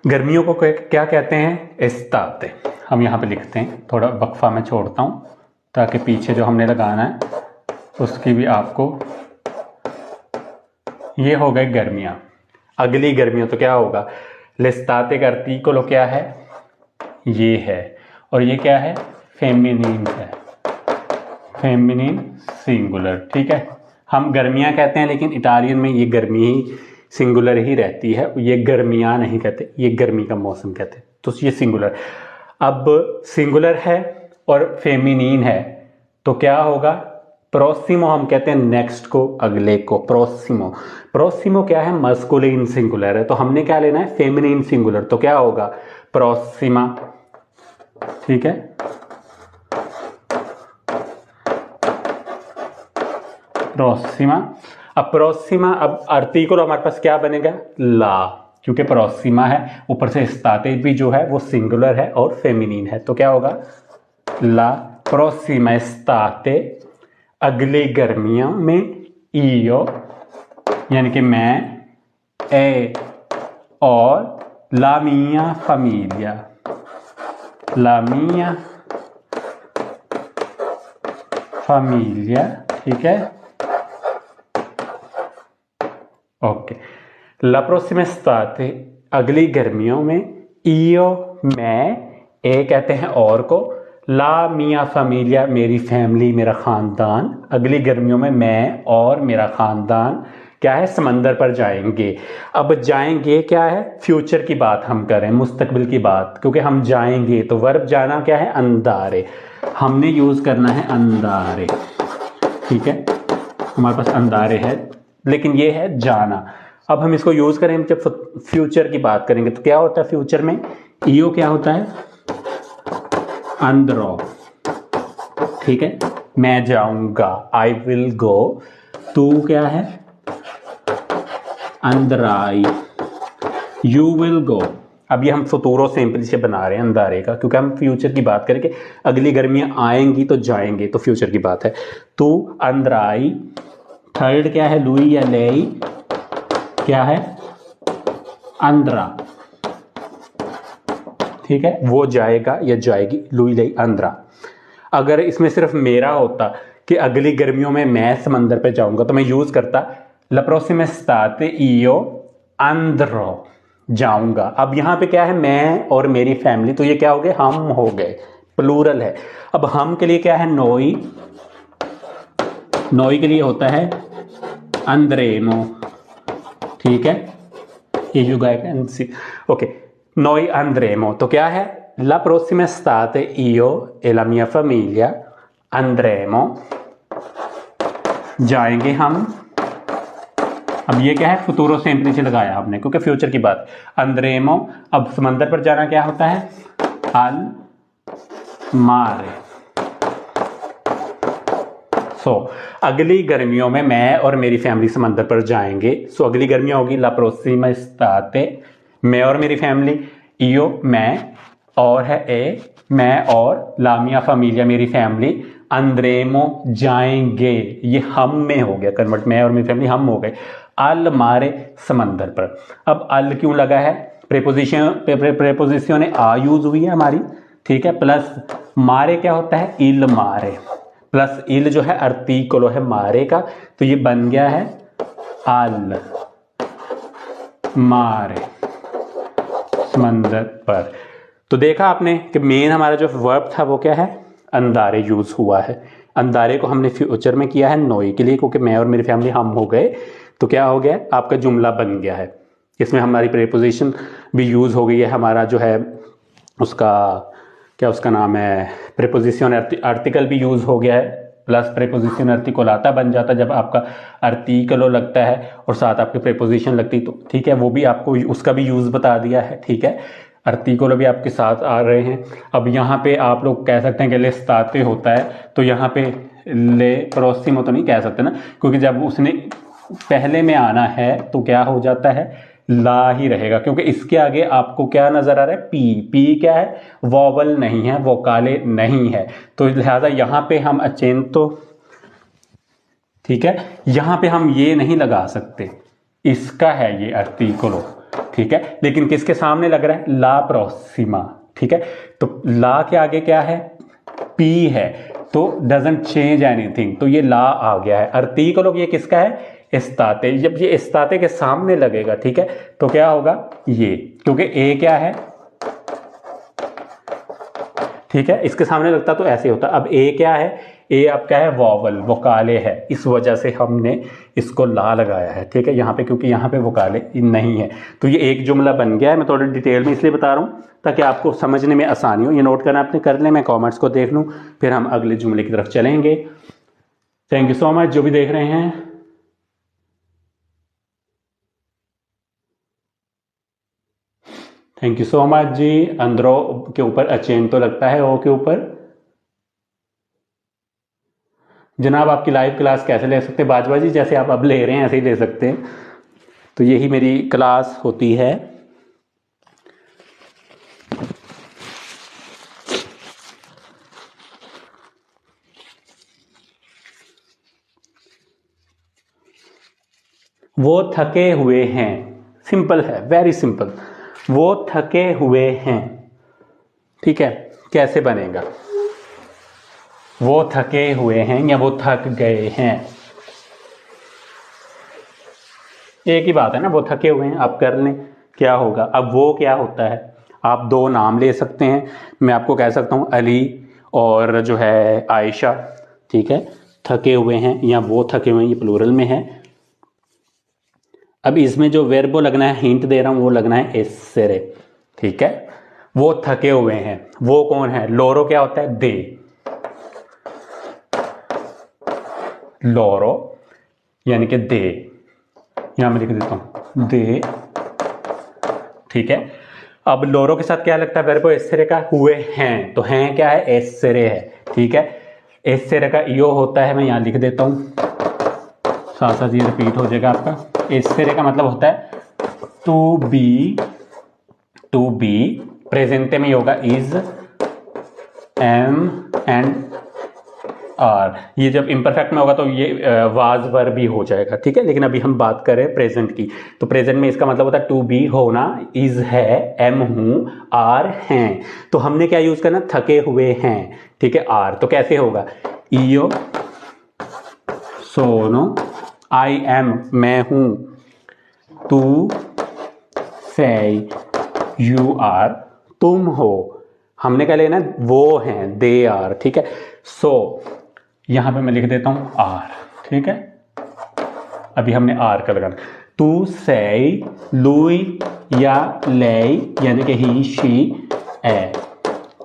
गर्मियों को क्या कहते हैं? एस्ताते। हम यहाँ पे लिखते हैं, थोड़ा वक्फा में छोड़ता हूँ ताकि पीछे जो हमने लगाना है उसकी भी आपको। ये हो गए गर्मियाँ। अगली गर्मियों तो क्या होगा? लेस्ताते का आर्टिकल क्या है? ये है। और ये क्या है? फेमिनिन है, फेमिनिन सिंगुलर। ठीक है, हम गर्मियाँ कहते हैं लेकिन इटालियन में ये गर्मी ही सिंगुलर ही रहती है। ये गर्मियाँ नहीं कहते, ये गर्मी का मौसम कहते हैं। तो ये सिंगुलर। अब सिंगुलर है और फेमिनिन है तो क्या होगा? प्रोसिमो हम कहते हैं नेक्स्ट को, अगले को। प्रोसिमो, प्रोसिमो क्या है? मस्कुलिन सिंगुलर है तो हमने क्या लेना है? Feminine singular. तो क्या होगा? प्रोसिमा। ठीक है, प्रोसिमा। अब प्रोसिमा, अब आर्टिकल हमारे पास क्या बनेगा? ला, क्योंकि प्रोसिमा है, ऊपर से स्ताते भी जो है वो सिंगुलर है और फेमिनिन है। तो क्या होगा? ला प्रोसिमा स्ताते, अगली गर्मियों में, ईओ यानी कि मैं, ए और ला मिया फैमिलिया, ला मिया फैमिलिया। ठीक है, ओके। ला प्रोसिमा स्ताते, अगली गर्मियों में, ईओ मैं, ए कहते हैं और को, ला मिया फैमिलिया मेरी फैमिली, मेरा ख़ानदान। अगली गर्मियों में मैं और मेरा ख़ानदान क्या है? समंदर पर जाएंगे। अब जाएंगे क्या है? फ्यूचर की बात हम करें, मुस्तकबिल की बात, क्योंकि हम जाएंगे तो वर्ब जाना क्या है? अंदारे। हमने यूज़ करना है अंदारे। ठीक है, हमारे पास अंदारे है लेकिन ये है जाना। अब हम इसको यूज़ करें जब फ्यूचर की बात करेंगे तो क्या होता है फ्यूचर में? ईओ क्या होता है? अंदरो। ठीक है, मैं जाऊंगा, आई विल गो। तू क्या है? अंदराई, यू विल गो। अब ये हम फतूरो सिंपली से बना रहे हैं अंदारे का, क्योंकि हम फ्यूचर की बात करेंगे। अगली गर्मियां आएंगी तो जाएंगे, तो फ्यूचर की बात है। तू अंदराई। थर्ड क्या है? लुई या लेई, क्या है? अंद्रा। ठीक है, वो जाएगा या जाएगी, लुई लेई अंद्रा। अगर इसमें सिर्फ मेरा होता कि अगली गर्मियों में मैं समंदर पे जाऊंगा तो मैं यूज करता ला प्रोसिमा स्ताते io andrò, जाऊंगा। अब यहां पे क्या है? मैं और मेरी फैमिली, तो ये क्या हो गए? हम हो गए, प्लूरल है। अब हम के लिए क्या है? नोई। नोई के लिए होता है अंद्रेमो। ठीक है, ये जो गाय, ओके, नोई अंद्रेमो। तो क्या है? La prossima estate io e la mia famiglia andremo, जाएंगे हम। अब ये क्या है? फुतूरो सिंपली से लगाया आपने क्योंकि फ्यूचर की बात। अंद्रेमो, अब समंदर पर जाना क्या होता है? अल मारे। अगली गर्मियों में मैं और मेरी फैमिली समंदर पर जाएंगे। अगली गर्मियां होगी ला प्रोसिमा एस्ताते, मैं और मेरी फैमिली, ईओ मैं, और है ए मैं और, ला मिया फैमिलिया मेरी फैमिली, अंद्रेमो जाएंगे। ये हम में हो गया कन्वर्ट, मैं और मेरी फैमिली हम हो गए। अल मारे समंदर पर। अब अल क्यों लगा है? प्रेपोजिशन आ यूज हुई है हमारी। ठीक है, प्लस मारे क्या होता है? इल मारे, प्लस इल जो है आर्टिकल है मारे का, तो ये बन गया है अल मारे समंदर पर। तो देखा आपने कि मेन हमारा जो वर्ब था वो क्या है? अंदारे यूज हुआ है। अंदारे को हमने फ्यूचर में किया है नोई के लिए, क्योंकि मैं और मेरी फैमिली हम हो गए। तो क्या हो गया? आपका जुमला बन गया है। इसमें हमारी प्रेपोजिशन भी यूज हो गई है। हमारा जो है उसका क्या उसका नाम है? प्रेपोजिशन आर्टिकल भी यूज हो गया है, प्लस प्रेपोजिशन आर्टिकुलाता बन जाता जब आपका आर्टिकलो लगता है और साथ आपकी प्रेपोजिशन लगती। तो ठीक है, वो भी आपको उसका भी यूज बता दिया है। ठीक है, आर्टिकल भी आपके साथ आ रहे हैं। अब यहाँ पे आप लोग कह सकते हैं कि लेस्ताते होता है, तो यहाँ पे ले प्रोसिमो तो नहीं कह सकते ना, क्योंकि जब उसने पहले में आना है तो क्या हो जाता है? ला ही रहेगा, क्योंकि इसके आगे आपको क्या नजर आ रहा है? पी। पी क्या है? वॉवल नहीं है, वोकाले नहीं है, तो लिहाजा यहां पे हम अचेंतो, ठीक है, यहां पे हम ये नहीं लगा सकते, इसका है ये आर्टिकलो। ठीक है, लेकिन किसके सामने लग रहा है? ला प्रोसिमा, ठीक है। तो ला के आगे क्या है? पी है, तो डजंट चेंज एनीथिंग, तो ये ला आ गया है। आर्टिकल ये किसका है? एस्ताते। जब ये एस्ताते के सामने लगेगा, ठीक है, तो क्या होगा? ये, क्योंकि ए क्या है, ठीक है, इसके सामने लगता तो ऐसे होता। अब ए क्या है? ए आपका है वोवल, वोकाले है, इस वजह से हमने इसको ला लगाया है, ठीक है, यहाँ पे, क्योंकि यहाँ पे वोकाले नहीं है। तो ये एक जुमला बन गया है। मैं थोड़ा डिटेल में इसलिए बता रहा हूँ ताकि आपको समझने में आसानी हो। ये नोट करना आपने कर लें, मैं कॉमेंट्स को देख लूँ, फिर हम अगले जुमले की तरफ चलेंगे। थैंक यू सो मच जो भी देख रहे हैं। थैंक यू सो मच जी। अंदरो के ऊपर अचेन तो लगता है ओ के ऊपर। जनाब आपकी लाइव क्लास कैसे ले सकते हैं? बाजवाजी जैसे आप अब ले रहे हैं ऐसे ही ले सकते हैं। तो यही मेरी क्लास होती है। वो थके हुए हैं, सिंपल है, वेरी सिंपल। वो थके हुए हैं, ठीक है। कैसे बनेगा? वो थके हुए हैं या वो थक गए हैं, एक ही बात है ना। वो थके हुए हैं, आप कर लें, क्या होगा? अब वो क्या होता है? आप दो नाम ले सकते हैं। मैं आपको कह सकता हूँ अली और जो है आयशा, ठीक है। थके हुए हैं या वो थके हुए हैं, ये प्लूरल में है। अब इसमें जो वर्बो लगना है, हिंट दे रहा हूं, वो लगना है एसेरे, ठीक है। वो थके हुए हैं, वो कौन है? लोरो क्या होता है? दे। लोरो यानी कि दे, यहां मैं लिख देता हूं दे, ठीक है। अब लोरो के साथ क्या लगता है वर्बो एसेरे का? हुए हैं, तो हैं क्या है? एसेरे है, ठीक है। एसेरे का ईओ होता है, मैं यहां लिख देता हूं, साथ साथ ये रिपीट हो जाएगा आपका। एसेरे का मतलब होता है टू बी, टू बी प्रेजेंटे में होगा इज, एम एंड आर। ये जब इम्परफेक्ट में होगा तो ये वाज वर्ब भी हो जाएगा, ठीक है। लेकिन अभी हम बात कर रहे हैं प्रेजेंट की, तो प्रेजेंट में इसका मतलब होता है टू बी होना, इज है, एम हूं, आर हैं। तो हमने क्या यूज करना? थके हुए हैं, ठीक है। आर तो कैसे होगा? ईओ सोनो, आई एम मैं हूं, तू से यू आर तुम हो। हमने क्या लेना? वो हैं, दे आर, ठीक है। सो यहां पे मैं लिख देता हूं आर, ठीक है। अभी हमने आर का लगाना। तू से लुई या ले यानी कि ही शी है,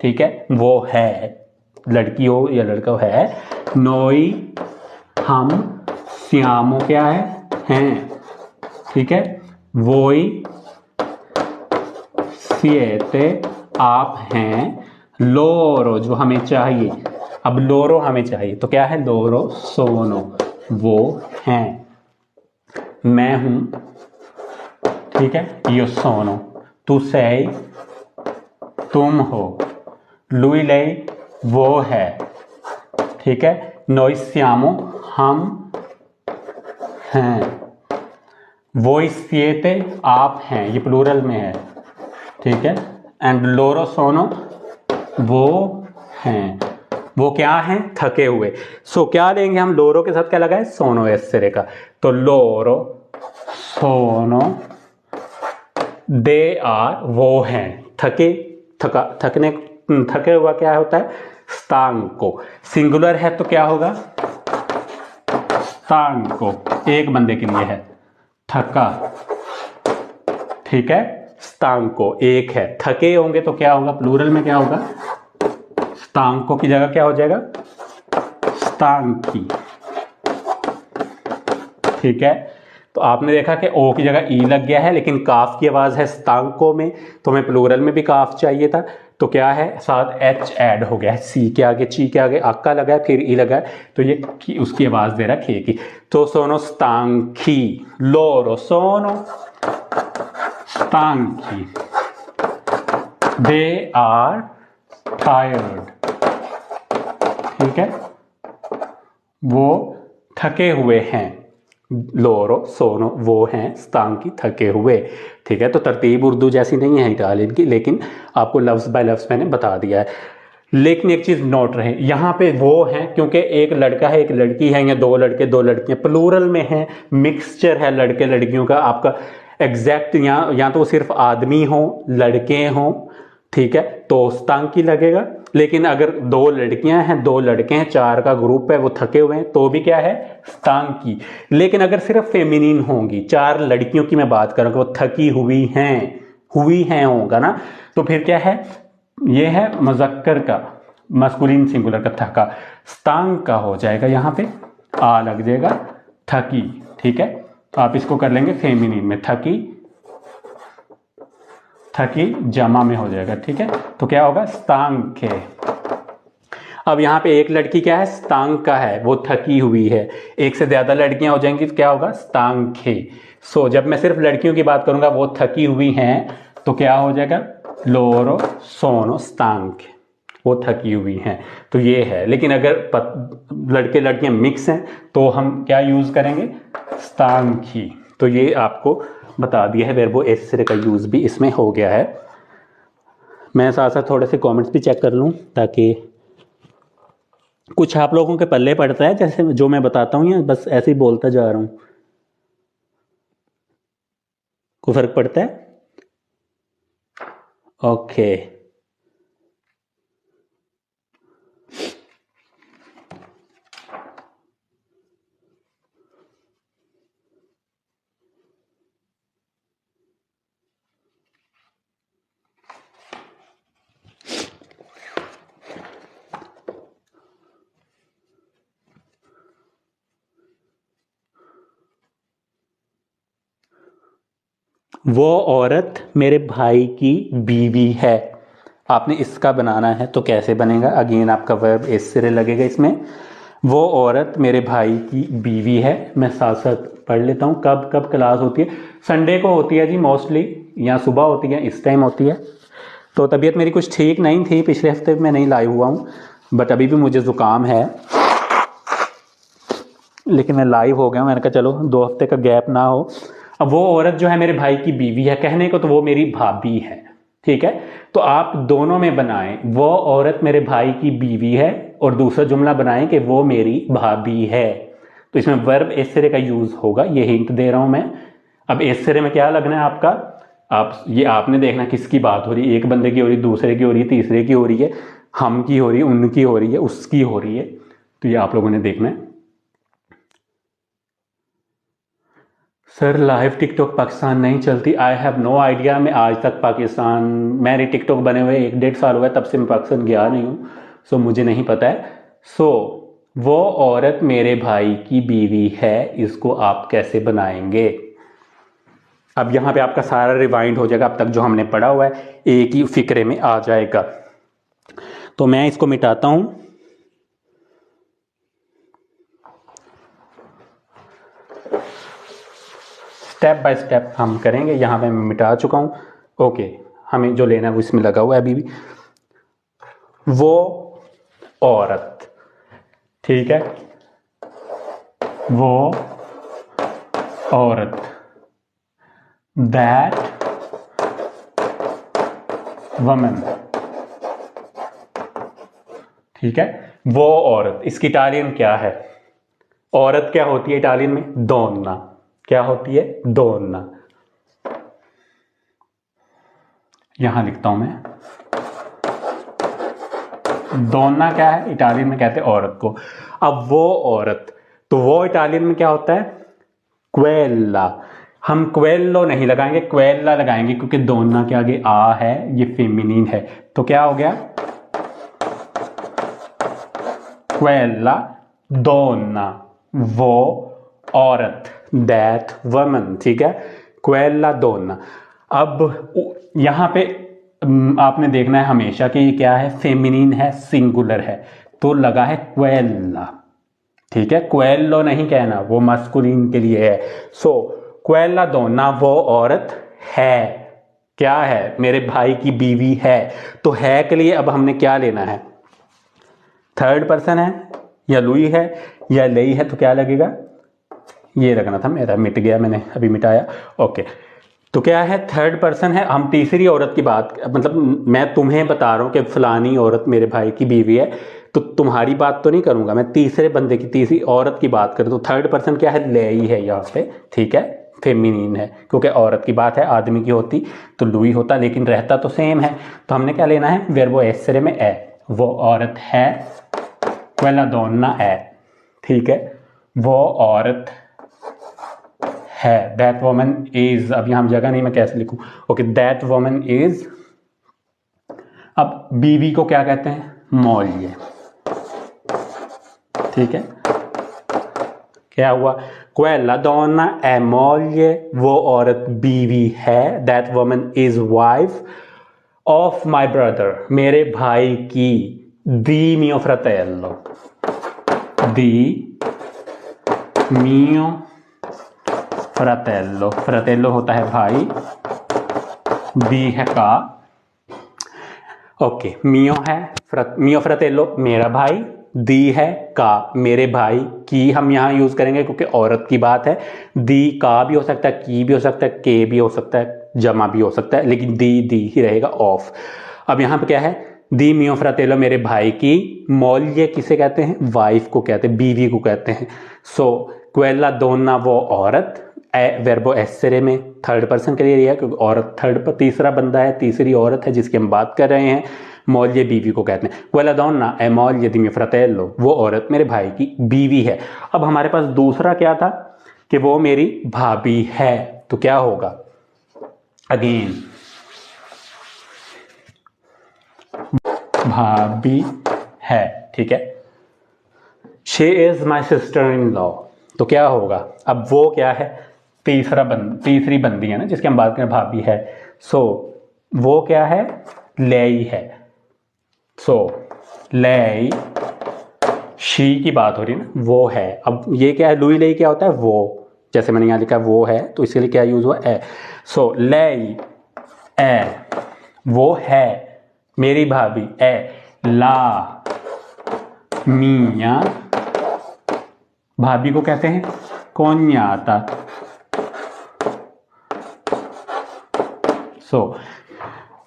ठीक है, वो है, लड़की हो या लड़का है। नोई हम, श्यामो क्या है? हैं, ठीक है। वोई सिएते आप हैं। लोरो जो हमें चाहिए, अब लोरो हमें चाहिए तो क्या है? लोरो सोनो वो हैं, मैं हूं, ठीक है, यो सोनो, तू से तुम हो, लुई ले वो है, ठीक है। नोई श्यामो हम हैं, वोई सिएते आप हैं, ये प्लूरल में है, ठीक है। एंड लोरो सोनो वो हैं, वो क्या हैं? थके हुए। सो क्या लेंगे हम? लोरो के साथ क्या लगा है? सोनो एसेरे का, तो लोरो सोनो दे आर वो हैं, थके, थका, थकने, थके हुआ क्या होता है? स्तांको। सिंगुलर है तो क्या होगा? स्तांको, एक बंदे के लिए है, थका, ठीक है। स्तांको एक है, थके होंगे तो क्या होगा? प्लूरल में क्या होगा? स्तांको की जगह क्या हो जाएगा? स्तांकी, ठीक है। तो आपने देखा कि ओ की जगह ई लग गया है, लेकिन काफ की आवाज है स्तांको में, तो हमें प्लूरल में भी काफ चाहिए था, तो क्या है? साथ एच ऐड हो गया है, सी के आगे, ची के आगे आका लगा है, फिर ई लगा है, तो ये उसकी आवाज दे रहा है खे की। तो सोनो स्तांकी, लोरो सोनो स्तांकी, दे आर टायर्ड, ठीक है, वो थके हुए हैं, लोरो सोनो वो हैं स्तांकी थके हुए। ठीक है, तो तरतीब उर्दू जैसी नहीं है इटालियन की, लेकिन आपको लफ्ज़ बाय लफ्ज़ मैंने बता दिया है। लेकिन एक चीज़ नोट रहे, यहाँ पे वो हैं क्योंकि एक लड़का है एक लड़की है, या दो लड़के दो लड़कियाँ, प्लूरल में है, मिक्सचर है लड़के लड़कियों का। आपका एग्जैक्ट या तो सिर्फ आदमी हो लड़के हों, ठीक है, तो स्तांकी लगेगा। लेकिन अगर दो लड़कियां हैं दो लड़के हैं, चार का ग्रुप है, वो थके हुए हैं, तो भी क्या है, स्तांकी। लेकिन अगर सिर्फ फेमिनिन होंगी, चार लड़कियों की मैं बात करूं, वो थकी हुई हैं होगा ना, तो फिर क्या है, ये है मुज़क्कर का मस्कुलिन सिंगुलर का थका, स्तांक का हो जाएगा, यहाँ पे आ लग जाएगा, थकी। ठीक है, आप इसको कर लेंगे फेमिनिन में, थकी जमा में हो जाएगा। ठीक है, तो क्या होगा, स्तांके। अब यहाँ पे एक लड़की क्या है, स्तांक का है, वो थकी हुई है। एक से ज्यादा लड़कियां हो जाएंगी तो क्या होगा, स्तांखे। सो जब मैं सिर्फ लड़कियों की बात करूंगा, वो थकी हुई हैं, तो क्या हो जाएगा, लोरो सोनो स्तांक, वो थकी हुई हैं। तो ये है। लेकिन अगर लड़के लड़कियां मिक्स हैं तो हम क्या यूज करेंगे, स्तांकी। तो ये आपको बता दिया है, वर्बो एसेरे का यूज भी इसमें हो गया है। मैं साथ साथ थोड़े से कमेंट्स भी चेक कर लूं, ताकि कुछ आप लोगों के पल्ले पड़ता है जैसे जो मैं बताता हूं, या बस ऐसे ही बोलता जा रहा हूं, कोई फर्क पड़ता है? ओके, वो औरत मेरे भाई की बीवी है। आपने इसका बनाना है तो कैसे बनेगा, अगेन आपका वर्ब एसेरे लगेगा इसमें। वो औरत मेरे भाई की बीवी है। मैं साथ साथ पढ़ लेता हूँ। कब कब क्लास होती है, संडे को होती है जी मोस्टली, या सुबह होती है, इस टाइम होती है। तो तबीयत मेरी कुछ ठीक नहीं थी, पिछले हफ्ते मैं नहीं लाइव हुआ हूँ, बट अभी भी मुझे ज़ुकाम है, लेकिन मैं लाइव हो गया हूँ। मैंने कहा चलो 2 हफ्ते का गैप ना हो। अब वो औरत जो है मेरे भाई की बीवी है, कहने को तो वो मेरी भाभी है, ठीक है। तो आप दोनों में बनाएं, वो औरत मेरे भाई की बीवी है, और दूसरा जुमला बनाएं कि वो मेरी भाभी है। तो इसमें वर्ब एसेरे का यूज होगा, ये हिंट दे रहा हूं मैं। अब एसेरे में क्या लगना है आपका, ये आपने देखना किसकी बात हो रही है, एक बंदे की हो रही है, दूसरे की हो रही है, तीसरे की हो रही है, हम की हो रही है, उनकी हो रही है, उसकी हो रही है। तो ये आप लोगों ने देखना है। सर लाइव टिकटॉक पाकिस्तान नहीं चलती, आई हैव नो आइडिया। मैं आज तक पाकिस्तान, मेरी टिकटॉक बने हुए 1-1.5 साल हुआ है, तब से मैं पाकिस्तान गया नहीं हूँ, सो मुझे नहीं पता है। सो वो औरत मेरे भाई की बीवी है, इसको आप कैसे बनाएंगे। अब यहाँ पे आपका सारा रिवाइंड हो जाएगा, अब तक जो हमने पढ़ा हुआ है एक ही फिक्रे में आ जाएगा। तो मैं इसको मिटाता हूँ। स्टेप बाय स्टेप हम करेंगे। यहाँ पे मैं मिटा चुका हूँ। ओके, हमें जो लेना है वो इसमें लगा हुआ है अभी भी। वो औरत, ठीक है, वो औरत, दैट वमन, ठीक है, वो औरत। इसकी इटालियन क्या है, औरत क्या होती है इटालियन में, दोना। क्या होती है, दोना। यहां लिखता हूं मैं, दोना क्या है, इटालियन में कहते हैं औरत को। अब वो औरत, तो वो इटालियन में क्या होता है, क्वेल्ला। हम क्वेल्लो नहीं लगाएंगे, क्वेल्ला लगाएंगे, क्योंकि दोना के आगे आ है, ये फेमिनिन है। तो क्या हो गया, क्वेल्ला दोना, वो औरत, दैट वमन, ठीक है, क्वेल्ला दोना। अब यहां पे आपने देखना है हमेशा कि ये क्या है, फेमिनिन है, सिंगुलर है, तो लगा है क्वेल्ला, ठीक है। क्वेल्लो नहीं कहना, वो मस्कुलिन के लिए है। सो क्वेल्ला दोना, वो औरत है, क्या है, मेरे भाई की बीवी है। तो है के लिए अब हमने क्या लेना है, थर्ड पर्सन है, या लुई है, या लई है, तो क्या लगेगा, ये रखना था मेरा, मिट गया, मैंने अभी मिटाया। ओके, तो क्या है, थर्ड पर्सन है, हम तीसरी औरत की बात, मतलब मैं तुम्हें बता रहा हूँ कि फलानी औरत मेरे भाई की बीवी है, तो तुम्हारी बात तो नहीं करूंगा मैं, तीसरे बंदे की, तीसरी औरत की बात करूँ तो थर्ड पर्सन क्या है, लई है यहाँ पे, ठीक है, फेमिनिन है, क्योंकि औरत की बात है, आदमी की होती तो लुई होता, लेकिन रहता तो सेम है। तो हमने क्या लेना है, वर्बो एसरे में ए, वो औरत है, क्वेला डोना है, ठीक है, वो औरत है, दैट वोमन इज, अब यहां जगह नहीं, मैं कैसे लिखूं, ओके, दैट वोमन इज। अब बीवी को क्या कहते हैं, मौल्य, ठीक है, क्या हुआ, क्वेला डोना ए मौल्य, वो औरत बीवी है, that woman is wife of my brother, मेरे भाई की, दी मियो फ्रatello, दी मियो फ्रatello, फ्रatello होता है भाई, दी है का, ओके, मियो है, मियो फ्रatello मेरा भाई, दी है का मेरे भाई की, हम यहां यूज करेंगे क्योंकि औरत की बात है, दी का भी हो सकता है, की भी हो सकता है, के भी हो सकता है, जमा भी हो सकता है, लेकिन दी ही रहेगा, ऑफ। अब यहां पे क्या है, दी मियो फ्रatello मेरे भाई की, मौल्य किसे कहते हैं, वाइफ को कहते हैं, बीवी को कहते हैं। सो क्वेला डोना वो औरत, वर्बो एसरे में थर्ड पर्सन के लिए लिया क्योंकि औरत थर्ड पर, तीसरा बंदा है, तीसरी औरत है जिसकी हम बात कर रहे हैं, मौल्य बीवी को कहते हैं, क्वेला डोना ए मौल्य दी मियो फ्रatello, वो औरत मेरे भाई की बीवी है। अब हमारे पास दूसरा क्या था कि वो मेरी भाभी है, तो क्या होगा, अगेन भाभी है, ठीक है, she is my sister in law, तो क्या होगा, अब वो क्या है, तीसरी बंदी है ना जिसकी हम बात करें, भाभी है, सो वो क्या है, लेई है, सो लेई, शी की बात हो रही है ना, वो है। अब ये क्या है, लुई लेई क्या होता है, वो, जैसे मैंने यहां लिखा वो है, तो इसके लिए क्या यूज हुआ, ए, सो लेई ए, वो है मेरी भाभी, ए ला मिया, भाभी को कहते हैं कोन्याता, सो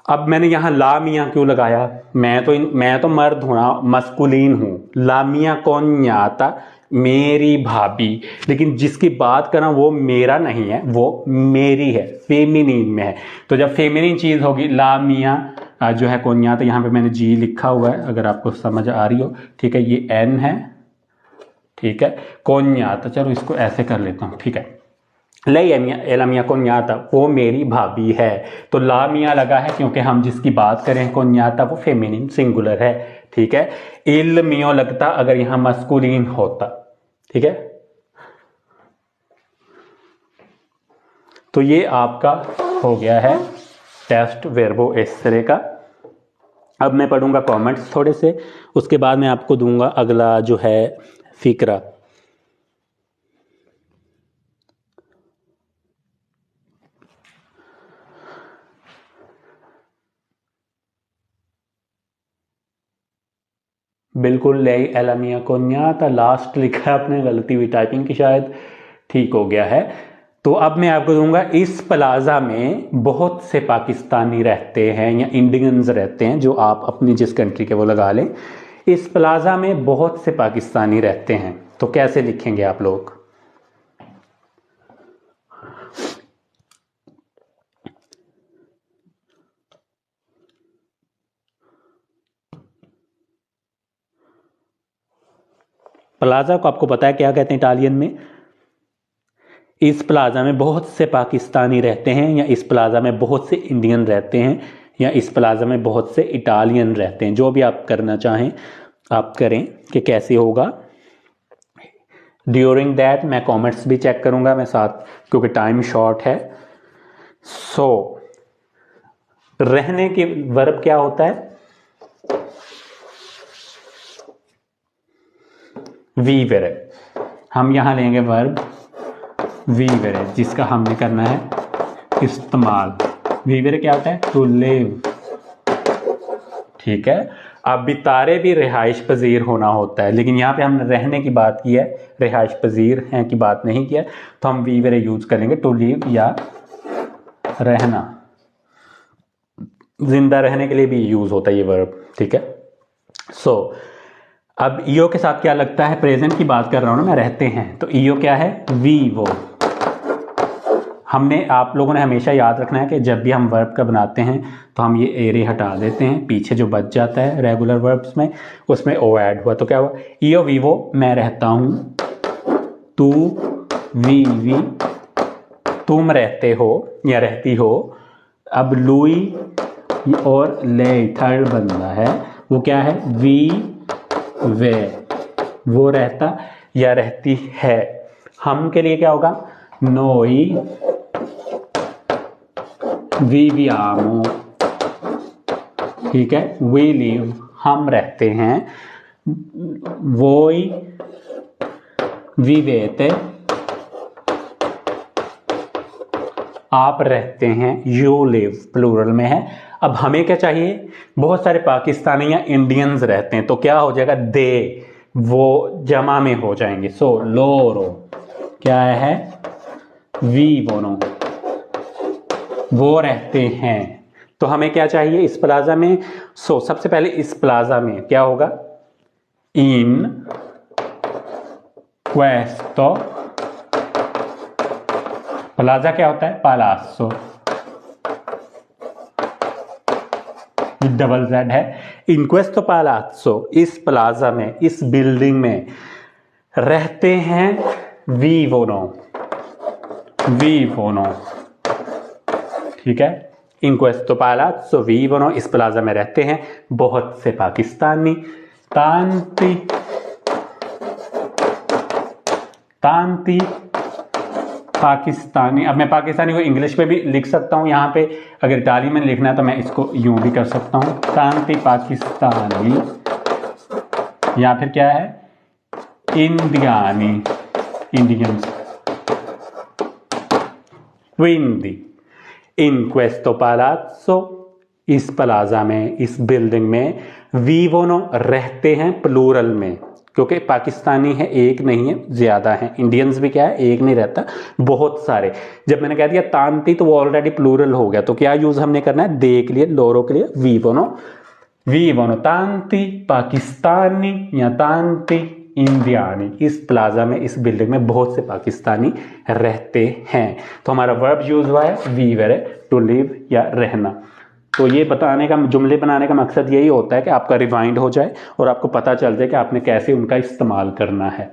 अब मैंने यहां ला मिया क्यों लगाया, मैं तो मर्द हूं ना, मस्कुलीन हूं, ला मिया कोन्याता मेरी भाभी, लेकिन जिसकी बात कर रहा हूं वो मेरा नहीं है, वो मेरी है, फेमिनिन में है। तो जब फेमिनिन चीज होगी, ला मिया जो है कोन्याता, यहां पे मैंने जी लिखा हुआ है अगर आपको समझ आ रही हो, ठीक है, ये एन है, ठीक है, कोन्याता, चलो इसको ऐसे कर लेता हूं, ठीक है, लई एला मिया कोन्याता, वो मेरी भाभी है, तो ला मिया लगा है क्योंकि हम जिसकी बात करें कोन्याता वो फेमिनिन सिंगुलर है, ठीक है, इल मियो लगता अगर यहां मस्कुलिन होता, ठीक है। तो ये आपका हो गया है टेस्ट वर्बो एसरे का। अब मैं पढ़ूंगा कमेंट्स थोड़े से, उसके बाद मैं आपको दूंगा अगला जो है फिक्रा। बिल्कुल, ले एलामिया कोन्याता लास्ट लिखा है आपने, गलती हुई टाइपिंग की, शायद ठीक हो गया है। तो अब मैं आपको दूंगा, इस प्लाजा में बहुत से पाकिस्तानी रहते हैं या इंडियंस रहते हैं, जो आप अपनी जिस कंट्री के वो लगा लें, इस प्लाजा में बहुत से पाकिस्तानी रहते हैं, तो कैसे लिखेंगे आप लोग, प्लाजा को आपको पता है क्या कहते हैं इटालियन में, इस प्लाजा में बहुत से पाकिस्तानी रहते हैं, या इस प्लाजा में बहुत से इंडियन रहते हैं, या इस प्लाजा में बहुत से इटालियन रहते हैं, जो भी आप करना चाहें आप करें कि कैसे होगा। ड्यूरिंग दैट मैं कमेंट्स भी चेक करूंगा मैं साथ, क्योंकि टाइम शॉर्ट है। सो रहने के वर्ब क्या होता है, वीवेरे, हम यहां लेंगे वर्ब वीवेरे, जिसका हमने करना है इस्तेमाल। वीवेरे क्या होता है, टू लिव, ठीक है। अब बितारे भी रिहाइश पजीर होना होता है, लेकिन यहाँ पे हमने रहने की बात की है, रिहाइश पजीर हैं की बात नहीं किया, तो हम वी वेरे यूज करेंगे टू लिव या रहना। जिंदा रहने के लिए भी यूज होता है ये वर्ब, ठीक है। सो अब ईओ के साथ क्या लगता है, प्रेजेंट की बात कर रहा हूं ना मैं, रहते हैं, तो ईओ क्या है, वी वो। हमने, आप लोगों ने हमेशा याद रखना है कि जब भी हम वर्ब का बनाते हैं तो हम ये एरे हटा देते हैं, पीछे जो बच जाता है रेगुलर वर्ब्स में उसमें ओ ऐड हुआ, तो क्या हुआ, ईओ वी वो, मैं रहता हूं, तू वी वी, तुम रहते हो या रहती हो। अब लुई और ले थर्ड बंदा है, वो क्या है, वी वे, वो रहता या रहती है। हम के लिए क्या होगा, नोई viviamo, ठीक है, we live, हम रहते हैं, voi vivete, आप रहते हैं, you live प्लूरल में है। अब हमें क्या चाहिए, बहुत सारे पाकिस्तानी या इंडियंस रहते हैं, तो क्या हो जाएगा, दे, वो जमा में हो जाएंगे। सो लोरो क्या है, वी बोनो, वो रहते हैं। तो हमें क्या चाहिए इस प्लाजा में, सो सबसे पहले इस प्लाजा में क्या होगा, इन क्वेस्तो, प्लाजा क्या होता है, पालासो, डबल जेड है, इन क्वेस्तो पालासो, इस प्लाजा में, इस बिल्डिंग में रहते हैं वी वोनो, ठीक है, इन क्वेस्तो पालासो वी वोनो, इस प्लाजा में रहते हैं बहुत से पाकिस्तानी, तांती पाकिस्तानी। अब मैं पाकिस्तानी को इंग्लिश में भी लिख सकता हूं, यहां पे अगर इटाली में लिखना है तो मैं इसको यूं भी कर सकता हूं, तांती पाकिस्तानी, या फिर क्या है, इंडियानी, इंडियंस, क्विंदी, इन क्वेस्तो पालाज़ो, इस प्लाजा में, इस बिल्डिंग में, वीवोनो रहते हैं प्लूरल में, क्योंकि पाकिस्तानी है एक नहीं है, ज्यादा है, इंडियंस भी क्या है, एक नहीं रहता, बहुत सारे। जब मैंने कह दिया तांती तो वो ऑलरेडी प्लूरल हो गया, तो क्या यूज हमने करना है, दे के लिए, लोरो के लिए वीवोनो तांती पाकिस्तानी या तांती इंडियानी, इस प्लाजा में, इस बिल्डिंग में बहुत से पाकिस्तानी रहते हैं। तो हमारा वर्ब यूज हुआ है वीवेरे, टू लिव या रहना। तो ये बताने का, जुमले बनाने का मकसद यही होता है कि आपका रिवाइंड हो जाए और आपको पता चल जाए कि आपने कैसे उनका इस्तेमाल करना है।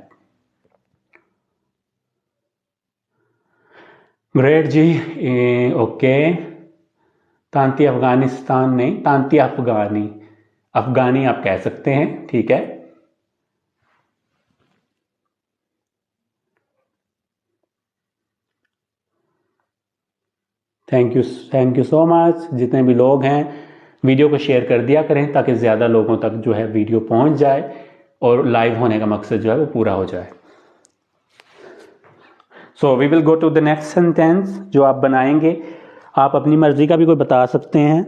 ग्रेट जी, ओके। तांती अफगानिस्तान नहीं, तांती अफगानी, अफगानी आप कह सकते हैं, ठीक है। Thank you so much. जितने भी लोग हैं वीडियो को शेयर कर दिया करें ताकि ज़्यादा लोगों तक जो है वीडियो पहुंच जाए और लाइव होने का मकसद जो है वो पूरा हो जाए। So we will go to the next sentence जो आप बनाएंगे। आप अपनी मर्जी का भी कोई बता सकते हैं।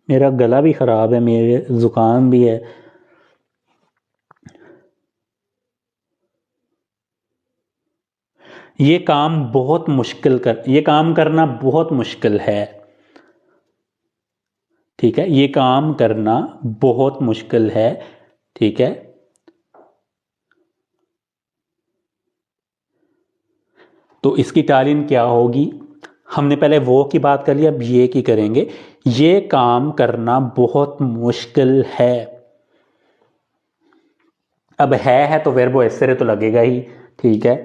मेरा गला भी ख़राब है, मेरे ज़ुकाम भी है। ये काम करना बहुत मुश्किल है, ठीक है, ये काम करना बहुत मुश्किल है, ठीक है। तो इसकी टालिन क्या होगी, हमने पहले वो की बात कर ली, अब ये की करेंगे। ये काम करना बहुत मुश्किल है। अब है तो वर्ब एसरे तो लगेगा ही, ठीक है,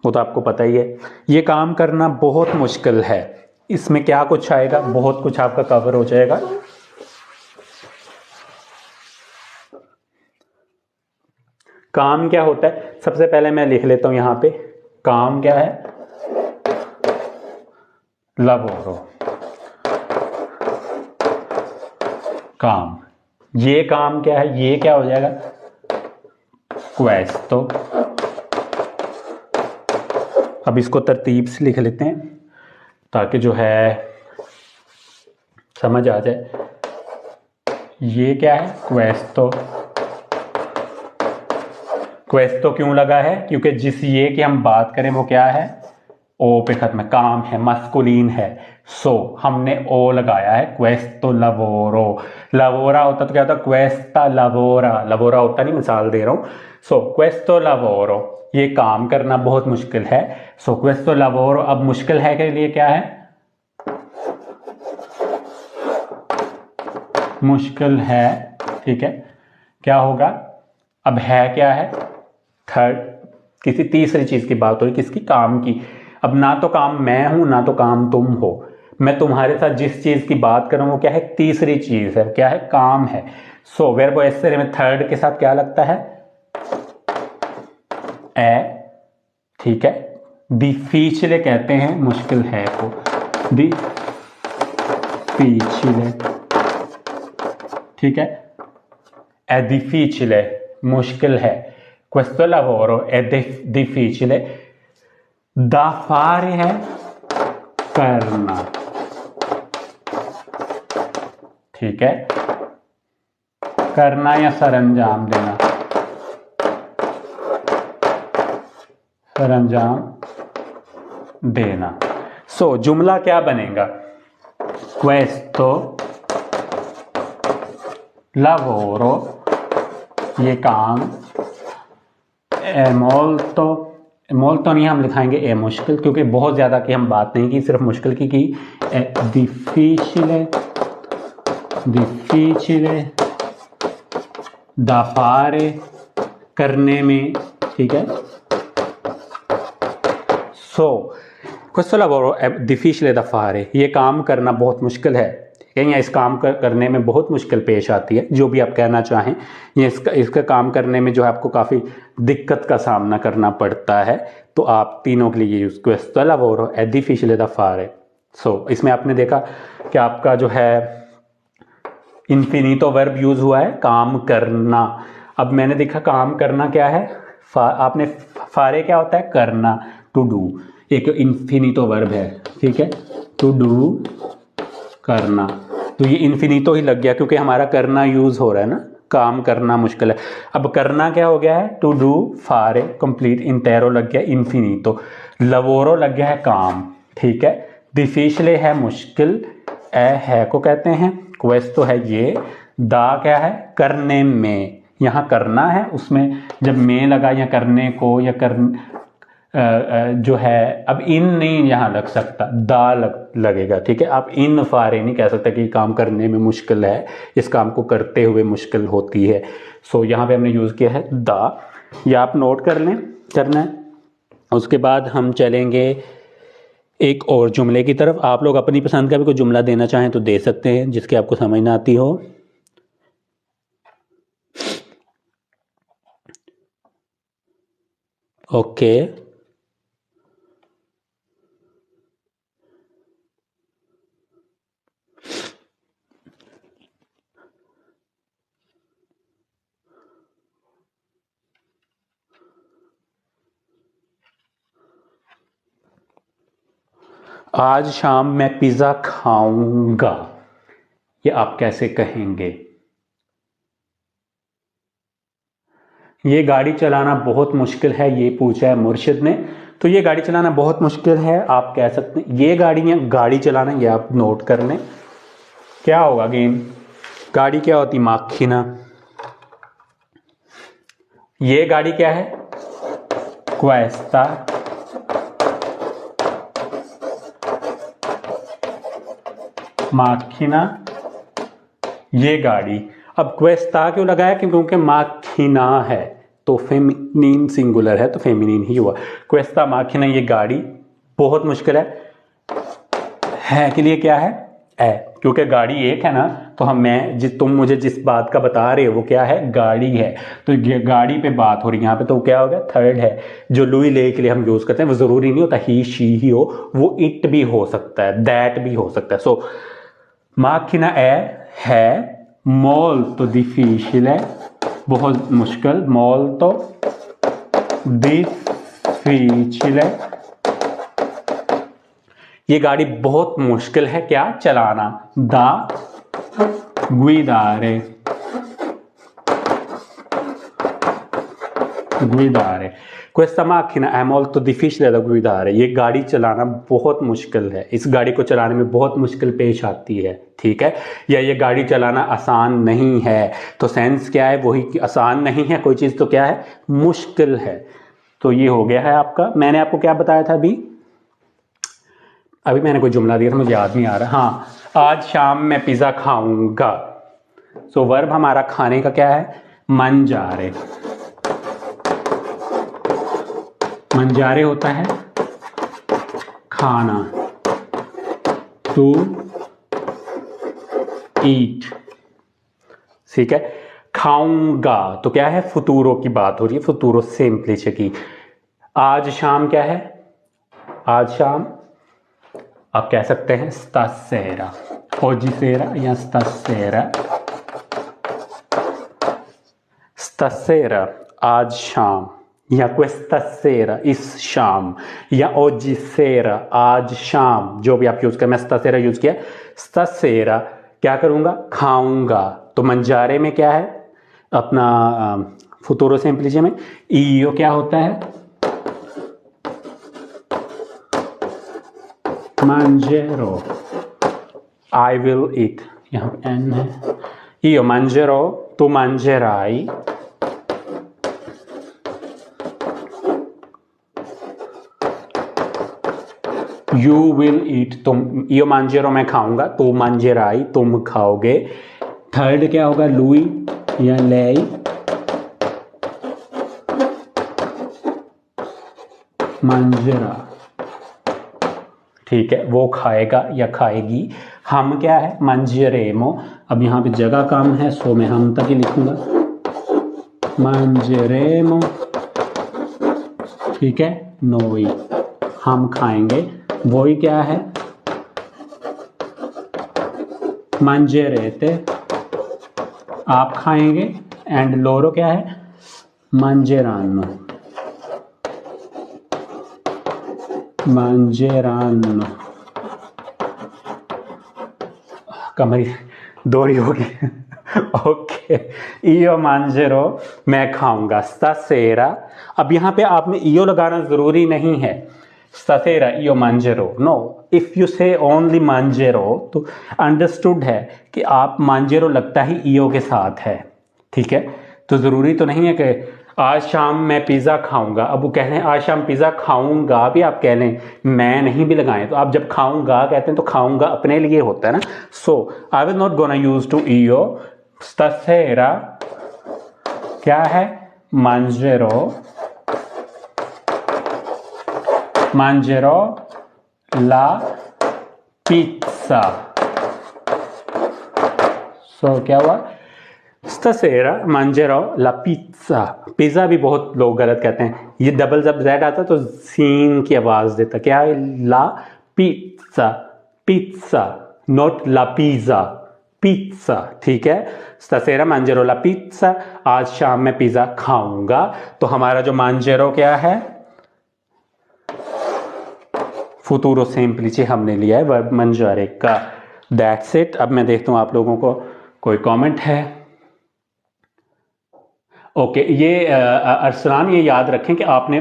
वो तो आपको पता ही है। ये काम करना बहुत मुश्किल है, इसमें क्या कुछ आएगा, बहुत कुछ आपका कवर हो जाएगा। काम क्या होता है, सबसे पहले मैं लिख लेता हूं यहां पे, काम क्या है, लवोरो, काम। ये काम क्या है, ये क्या हो जाएगा, क्वेस्तो। अब इसको तरतीब से लिख लेते हैं, ताकि जो है समझ आ जाए। ये क्या है? क्वेस्तो। क्वेस्तो क्यों लगा है? क्योंकि जिस ये की हम बात करें वो क्या है? ओ पे खत्म है, काम है, मस्कुलिन है। सो हमने ओ लगाया है। क्वेस्तो लवोरो। लवोरा होता तो क्या होता? क्वेस्ता लवोरा। लवोरा होता नहीं, मिसाल दे रहा हूं। सो क्वेस्तो लवोरो, ये काम करना बहुत मुश्किल है। सो क्वेस्तो लवोरो, अब मुश्किल है के लिए क्या है? मुश्किल है, ठीक है। क्या होगा? अब है क्या है? थर्ड, किसी तीसरी चीज की बात हो रही, किसकी? काम की। अब ना तो काम मैं हूं ना तो काम तुम हो। मैं तुम्हारे साथ जिस चीज की बात कर रहा हूं वो क्या है? तीसरी चीज है। क्या है? काम है। सो वर्ब एसरे में थर्ड के साथ क्या लगता है? ए, ठीक है। डिफिसिले कहते हैं मुश्किल है को, डिफिसिले, ठीक है। è difficile, मुश्किल है। questo lavoro è difficile da fare है करना, ठीक है। करना या सरंजाम देना, सरंजाम देना। सो जुमला क्या बनेगा? questo lavoro, ये काम, è molto, molto नहीं हम लिखाएंगे è मुश्किल, क्योंकि बहुत ज़्यादा की हम बात नहीं की, सिर्फ मुश्किल की। è difficile, difficile da fare, करने में, ठीक है। सो questo lavoro è difficile da fare, ये काम करना बहुत मुश्किल है, या इस काम करने में बहुत मुश्किल पेश आती है, जो भी आप कहना चाहें। ये इसका काम करने में जो है आपको काफ़ी दिक्कत का सामना करना पड़ता है, तो आप तीनों के लिए use questo lavoro è difficile da fare। सो इसमें आपने देखा कि आपका जो है इन्फिनिटो वर्ब यूज़ हुआ है, काम करना। अब मैंने देखा काम करना क्या है? आपने फारे क्या होता है? करना, टू डू। एक इन्फिनिटो वर्ब है, ठीक है, टू डू, करना। तो ये इन्फिनिटो ही लग गया क्योंकि हमारा करना यूज हो रहा है ना, काम करना मुश्किल है। अब करना क्या हो गया है? टू डू, फारे, कंप्लीट, इंटेरो लग गया इन्फिनिटो। लवोरो लग गया है काम, ठीक है। डिफिशिले है मुश्किल, ए है को कहते हैं। क्वेस्तो है ये, दा क्या है? करने में, यहाँ करना है, उसमें जब में लगा या करने को या जो है, अब इन नहीं यहाँ लग सकता, दा लगेगा, ठीक है। आप इन फारे नहीं कह सकते कि काम करने में मुश्किल है, इस काम को करते हुए मुश्किल होती है। सो यहाँ पे हमने यूज़ किया है दा, या आप नोट कर लें, करना है। उसके बाद हम चलेंगे एक और जुमले की तरफ। आप लोग अपनी पसंद का भी कोई जुमला देना चाहें तो दे सकते हैं, जिसकी आपको समझ ना आती हो। ओके, आज शाम मैं पिज़्ज़ा खाऊंगा, ये आप कैसे कहेंगे? ये गाड़ी चलाना बहुत मुश्किल है, ये पूछा है मुर्शिद ने। तो ये गाड़ी चलाना बहुत मुश्किल है, आप कह सकते हैं ये गाड़ी चलाना, ये आप नोट कर लें। क्या होगा गेम? गाड़ी क्या होती? माखीना। ये गाड़ी क्या है? क्वेस्ता। माखीना, ये गाड़ी। अब क्वेस्ता क्यों लगाया? क्योंकि माखीना है तो फेमिनिन सिंगुलर है, तो फेमिनिन ही हुआ। क्वेस्ता माखीना, ये गाड़ी बहुत मुश्किल है के लिए क्या है? है, क्योंकि गाड़ी एक है ना, तो तुम मुझे जिस बात का बता रहे हो वो क्या है? गाड़ी है। तो ये गाड़ी पे बात हो रही है यहाँ पे, तो क्या हो गया? थर्ड है। जो लुई ले के लिए हम यूज करते हैं वो जरूरी नहीं होता ही शी ही हो, वो इट भी हो सकता है, दैट भी हो सकता है। सो माखीना है, molto difficile, बहुत मुश्किल, molto difficile, ये गाड़ी बहुत मुश्किल है क्या चलाना, दा guidare, guidare, questa macchina è molto difficile da guidare, ये गाड़ी चलाना बहुत मुश्किल है, इस गाड़ी को चलाने में बहुत मुश्किल पेश आती है, ठीक है, या ये गाड़ी चलाना आसान नहीं है, तो सेंस क्या है, वही कि आसान नहीं है कोई चीज़ तो क्या है, मुश्किल है। तो ये हो गया है आपका। मैंने आपको क्या बताया था अभी मैंने कोई जुमला दिया था, मुझे याद नहीं आ रहा। हाँ, आज शाम मैं पिज़्ज़ा खाऊंगा। सो वर्ब हमारा खाने का क्या है, mangiare, mangiare होता है खाना, to eat, ठीक है। खाऊंगा तो क्या है, फुतूरो की बात हो रही है, फुतूरो सेम्प्लिce की। आज शाम क्या है, आज शाम आप कह सकते हैं stasera, oggi sera या stasera, stasera आज शाम, या questa sera इस शाम, या oggi sera आज शाम, जो भी आप यूज करें। मैं stasera यूज किया, stasera क्या करूंगा, खाऊंगा। तो mangiare में क्या है अपना फुतूरो सेम्प्लिce में io क्या होता है, mangerò, I will eat, यहाँ पे n है, io mangerò, tu mangerai, you will eat, तुम, io mangerò मैं खाऊंगा, tu mangerai तुम खाओगे। थर्ड क्या होगा, lui या lei, mangerà, ठीक है, वो खाएगा या खाएगी। हम क्या है, mangeremo, अब यहाँ पे जगह कम है सो मैं हम तक ही लिखूंगा, mangeremo, ठीक है, noi हम खाएंगे, वही क्या है, mangerete आप खाएंगे, एंड लोरो क्या है, mangeranno, mangeranno, कमरी दोहरी होगी ओके, io mangerò मैं खाऊंगा, stasera, अब यहाँ पे आपने io लगाना जरूरी नहीं है, stasera io mangerò, no, if you say only mangerò तो अंडरस्टूड है कि आप mangerò लगता ही io के साथ है, ठीक है, तो ज़रूरी तो नहीं है कि आज शाम मैं पिज़्ज़ा खाऊंगा। अब वो कह रहे हैं आज शाम पिज़्ज़ा खाऊंगा भी आप कह लें, मैं नहीं भी लगाएं, तो आप जब खाऊंगा कहते हैं तो खाऊंगा अपने लिए होता है ना। So I will not gonna use to io, stasera क्या है, mangerò la pizza, सो क्या हुआ, stasera mangerò la pizza, pizza भी बहुत लोग गलत कहते हैं, ये डबल जब जेड आता तो सीन की आवाज देता, क्या है, ला पिज्जा, पिज्जा नॉट ला पिज़्ज़ा, पिज्जा, ठीक है, stasera mangerò la pizza, आज शाम मैं पिज़्ज़ा खाऊंगा। तो हमारा जो mangerò क्या है, फुतूरो सेम्प्लिce हमने लिया है वर्ब mangiare का। That's it. अब मैं देखता हूँ आप लोगों को कोई कमेंट है। ओके, ये अरसलान ये याद रखें कि आपने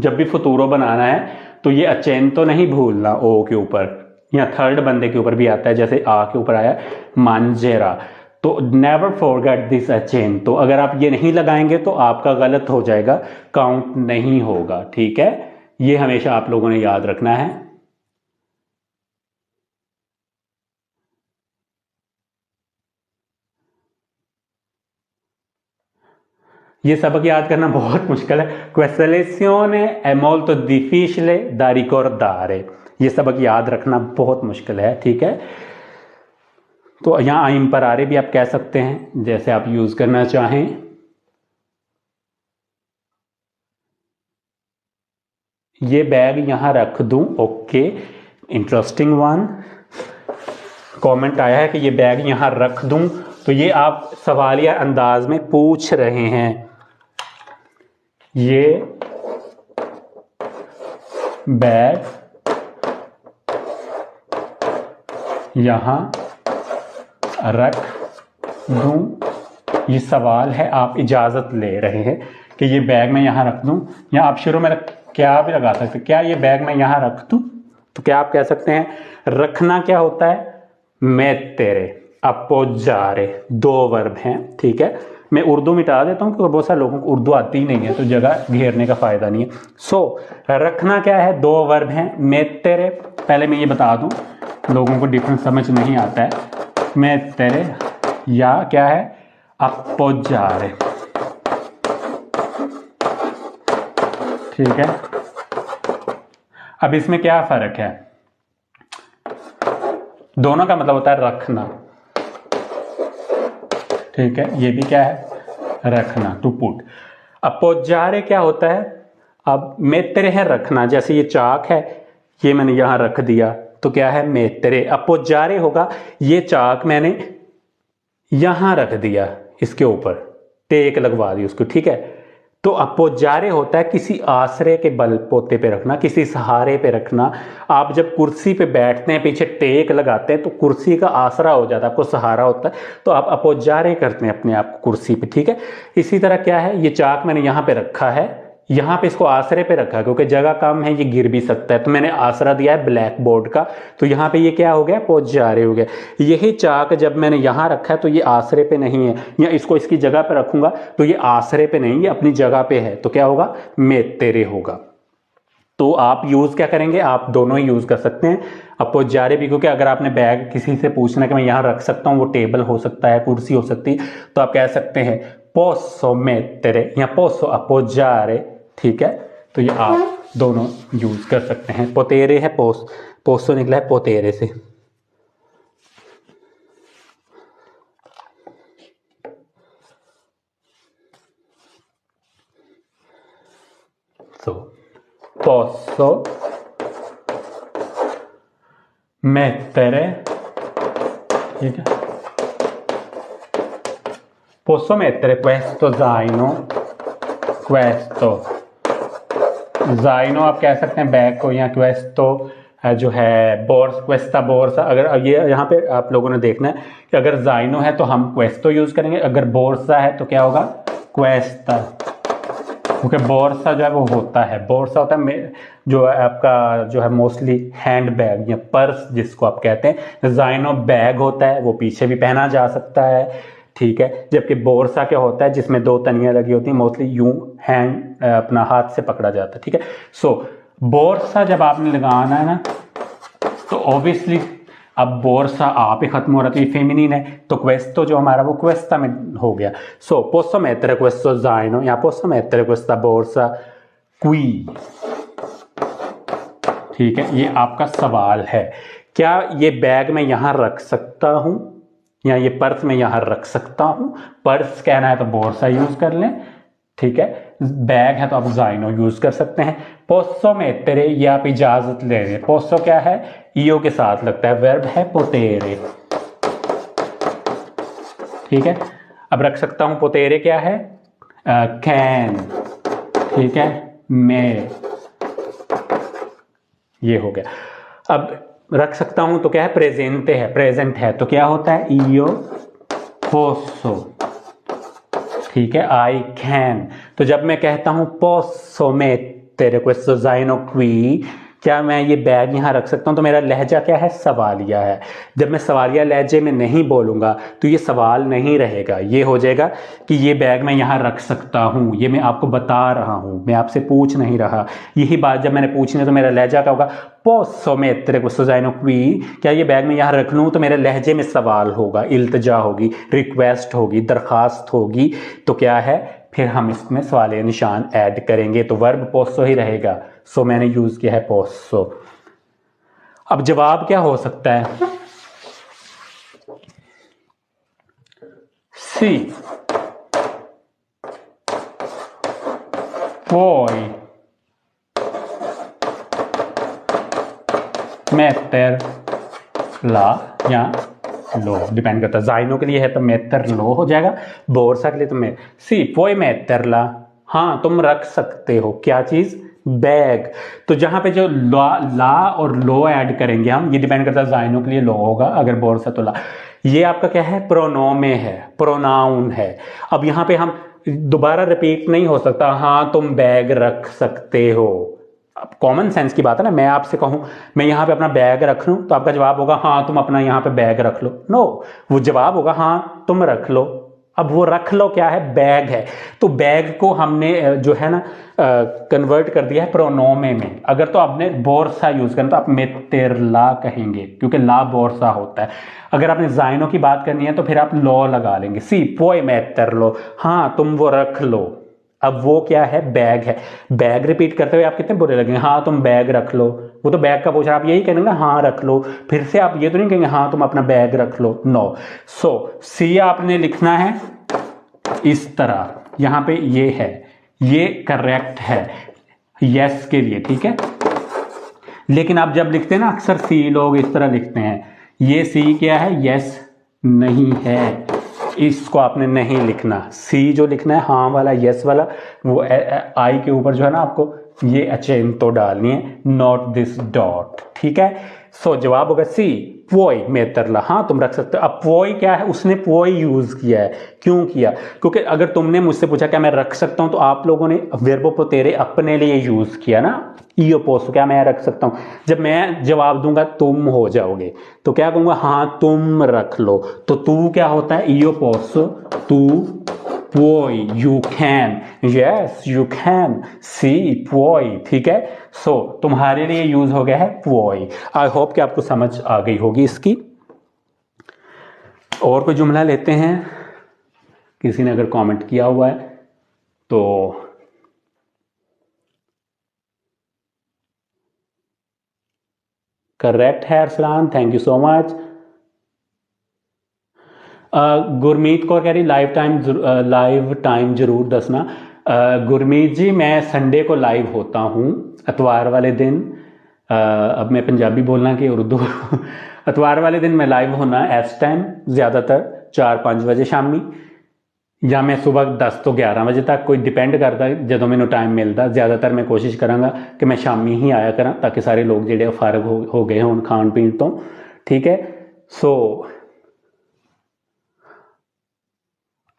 जब भी फतूरो बनाना है तो ये अचेंतो नहीं भूलना, ओ के ऊपर या थर्ड बंदे के ऊपर भी आता है, जैसे आ के ऊपर आया mangerà, तो नेवर फॉरगेट दिस अचेंतो। अगर आप ये नहीं लगाएंगे तो आपका गलत हो जाएगा, काउंट नहीं होगा, ठीक है, ये हमेशा आप लोगों ने याद रखना है। ये सबक याद करना बहुत मुश्किल है। Questa lezione è molto difficile da ricordare, ये सबक याद रखना बहुत मुश्किल है, ठीक है। तो यहाँ imparare भी आप कह सकते हैं, जैसे आप यूज करना चाहें। ये बैग यहाँ रख दूं, ओके, इंटरेस्टिंग वन। कमेंट आया है कि ये बैग यहाँ रख दूं, तो ये आप सवालिया अंदाज में पूछ रहे हैं, ये बैग यहाँ रख दूं, ये सवाल है, आप इजाज़त ले रहे हैं कि ये बैग मैं यहाँ रख दूं, या आप शुरू में क्या भी लगा सकते, क्या ये बैग मैं यहाँ रख दूं, तो क्या आप कह सकते हैं रखना क्या होता है, mettere, appoggiare, दो वर्ब हैं, ठीक है। मैं उर्दू मिटा देता हूँ क्योंकि बहुत सारे लोगों को उर्दू आती ही नहीं है तो जगह घेरने का फ़ायदा नहीं है। सो रखना क्या है, दो वर्ब हैं, mettere, पहले मैं ये बता दूँ लोगों को डिफरेंस समझ नहीं आता है, mettere या क्या है appoggiare, ठीक है। अब इसमें क्या फ़र्क है, दोनों का मतलब होता है रखना, ठीक है, ये भी क्या है रखना, टू पुट। appoggiare क्या होता है, अब mettere है रखना, जैसे ये चाक है ये मैंने यहां रख दिया तो क्या है mettere, appoggiare होगा ये चाक मैंने यहां रख दिया, इसके ऊपर टेक लगवा दी उसको, ठीक है। तो appoggiare होता है किसी आश्रय के बल पोते पे रखना, किसी सहारे पे रखना। आप जब कुर्सी पे बैठते हैं पीछे टेक लगाते हैं तो कुर्सी का आसरा हो जाता है, आपको सहारा होता है, तो आप appoggiare करते हैं अपने आप को कुर्सी पे, ठीक है। इसी तरह क्या है, ये चाक मैंने यहाँ पे रखा है, यहाँ पे इसको आसरे पे रखा क्योंकि जगह कम है, ये गिर भी सकता है, तो मैंने आसरा दिया है ब्लैक बोर्ड का, तो यहाँ पे ये क्या हो गया appoggiare हो गया। यही चाक जब मैंने यहाँ रखा है तो ये आसरे पे नहीं है, या इसको इसकी जगह पे रखूंगा तो ये आसरे पे नहीं, ये अपनी जगह पे है, तो क्या होगा mettere होगा। तो आप यूज़ क्या करेंगे, आप दोनों ही यूज़ कर सकते हैं appoggiare भी, क्योंकि अगर आपने बैग किसी से पूछना कि मैं यहाँ रख सकता हूँ, वो टेबल हो सकता है, कुर्सी हो सकती है, तो आप कह सकते हैं posso mettere या posso appoggiare, ठीक है। तो ये आप दोनों यूज कर सकते हैं। पोतेरे है पोसो निकला है पोतेरे से। सो posso mettere, ठीक है, posso mettere questo zaino, questo जाइनो आप कह सकते हैं बैग को, या क्वेस्टो जो है बोर्स, क्वेस्टा बोर्सा। अगर ये यहाँ पे आप लोगों ने देखना है कि अगर जाइनो है तो हम क्वेस्टो यूज करेंगे, अगर बोर्सा है तो क्या होगा क्वेस्टा, क्योंकि बोर्सा जो है वो होता है, बोर्सा होता है जो है आपका जो है मोस्टली हैंड बैग या पर्स जिसको आप कहते हैं। जाइनो बैग होता है, वो पीछे भी पहना जा सकता है, ठीक है। जबकि बोर्सा क्या होता है जिसमें दो तनियाँ लगी होती हैं, मोस्टली यूं हैंड अपना हाथ से पकड़ा जाता है, ठीक है। सो बोर्सा जब आपने लगाना है ना तो ऑब्वियसली अब बोर्सा आप ही खत्म हो रहा है तो ये फेमिनिन है, तो क्वेस्टो जो हमारा वो क्वेस्टा में हो गया। सो पोसो mettere questo zaino या पोसो mettere questa borsa qui, ठीक है। ये आपका सवाल है, क्या ये बैग मैं यहाँ रख सकता हूँ या ये पर्स में यहाँ रख सकता हूँ। पर्स कहना है तो बोर्सा यूज कर लें, ठीक है। बैग है तो आप जाइनो यूज कर सकते हैं। पोसो mettere ये आप इजाजत ले रहे हैं, पोसो क्या है ईओ के साथ लगता है, वर्ब है पोतेरे, ठीक है। अब रख सकता हूं पोतेरे क्या है कैन, ठीक है, मैं, ये हो गया। अब रख सकता हूं तो क्या है प्रेजेंटे है, प्रेजेंट है तो क्या होता है ईओ पोसो, ठीक है, आई कैन। तो जब मैं कहता हूं पोसो mettere questo zaino qui, क्या मैं ये बैग यहाँ रख सकता हूँ, तो मेरा लहजा क्या है सवालिया है। जब मैं सवालिया लहजे में नहीं बोलूँगा तो ये सवाल नहीं रहेगा, ये हो जाएगा कि ये बैग मैं यहाँ रख सकता हूँ, ये मैं आपको बता रहा हूँ, मैं आपसे पूछ नहीं रहा। यही बात जब मैंने पूछनी है तो मेरा लहजा क्या होगा पोसो mettere questo zaino qui, क्या ये बैग मैं यहाँ रख लूँ, तो मेरे लहजे में सवाल होगा, इल्तजा होगी, रिक्वेस्ट होगी, दरखास्त होगी, तो क्या है फिर हम इसमें सवालिया निशान ऐड करेंगे, तो वर्ब पोसो ही रहेगा। सो मैंने यूज किया है पोसो। अब जवाब क्या हो सकता है, सी puoi metterla या लो, डिपेंड करता है, जाइनो के लिए है तो metterlo हो जाएगा, बोर्सा के लिए तो मैं सी puoi metterla, हाँ तुम रख सकते हो क्या चीज बैग। तो जहां पे जो ला और लो ऐड करेंगे हम, ये डिपेंड करता है जाइनों के लिए लो होगा, अगर बोर्स है तो ला। ये आपका क्या है, प्रोनोमे है, प्रोनाउन है। अब यहां पे हम दोबारा रिपीट नहीं हो सकता, हाँ तुम बैग रख सकते हो। अब कॉमन सेंस की बात है ना, मैं आपसे कहूं मैं यहां पे अपना बैग रख लूं तो आपका जवाब होगा हाँ तुम अपना यहां पे बैग रख लो। नो, वो जवाब होगा हाँ तुम रख लो। अब वो रख लो क्या है, बैग है। तो बैग को हमने जो है ना कन्वर्ट कर दिया है प्रोनोमे में। अगर तो आपने बोर्सा यूज करना तो आप मेतेरला कहेंगे, क्योंकि ला बोर्सा होता है। अगर आपने जाइनों की बात करनी है तो फिर आप लो लगा लेंगे, सी पोए मेतर लो, हाँ तुम वो रख लो। अब वो क्या है, बैग है। बैग रिपीट करते हुए आप कितने बुरे लगेंगे, हाँ तुम बैग रख लो। वो तो बैग का पूछ रहा है, आप यही कहेंगे हाँ रख लो, फिर से आप ये तो नहीं कहेंगे हाँ तुम अपना बैग रख लो। नो। सो सी आपने लिखना है इस तरह, यहां पे ये है, ये करेक्ट है यस के लिए, ठीक है। लेकिन आप जब लिखते हैं ना, अक्सर सी लोग इस तरह लिखते हैं, ये सी क्या है, यस नहीं है, इसको आपने नहीं लिखना। सी जो लिखना है हाँ वाला, यस वाला, वो आई के ऊपर जो है ना आपको ये अचेंतो डालनी है, नॉट दिस डॉट, ठीक है। सो जवाब होगा सी पोई मेतरला, हाँ तुम रख सकते हो। अब पोई क्या है, उसने पोई यूज किया है। क्यों किया, क्योंकि अगर तुमने मुझसे पूछा क्या मैं रख सकता हूं, तो आप लोगों ने वर्बो पोतेरे अपने लिए यूज किया ना, ईओ पोस्ट, क्या मैं रख सकता हूं। जब मैं जवाब दूंगा तुम हो जाओगे, तो क्या कहूंगा, हाँ तुम रख लो। तो तू क्या होता है, ईओ पोस्ट, तू पोई, you can, yes you can, सी पोई, ठीक है। सो तुम्हारे लिए यूज हो गया है पोई। आई होप कि आपको समझ आ गई होगी इसकी। और कोई जुमला लेते हैं, किसी ने अगर कमेंट किया हुआ है तो। करेक्ट है Arsalan, thank you so much. Gurmeet Kaur कह रही लाइव टाइम जरूर दसना। गुरमीत जी मैं संडे को लाइव होता हूँ, इतवार वाले दिन। अब मैं पंजाबी बोलना कि उर्दू इतवार वाले दिन मैं लाइव होना इस टाइम, ज़्यादातर 4-5 बजे शामी, या मैं सुबह 10 तो 11 बजे तक, कोई डिपेंड करता जो मैंने टाइम मिलता। ज़्यादातर मैं कोशिश करांगा कि मैं शामी ही आया करा, ताकि सारे लोग जेडे फारग हो गए हों खान पीन तो, ठीक है। सो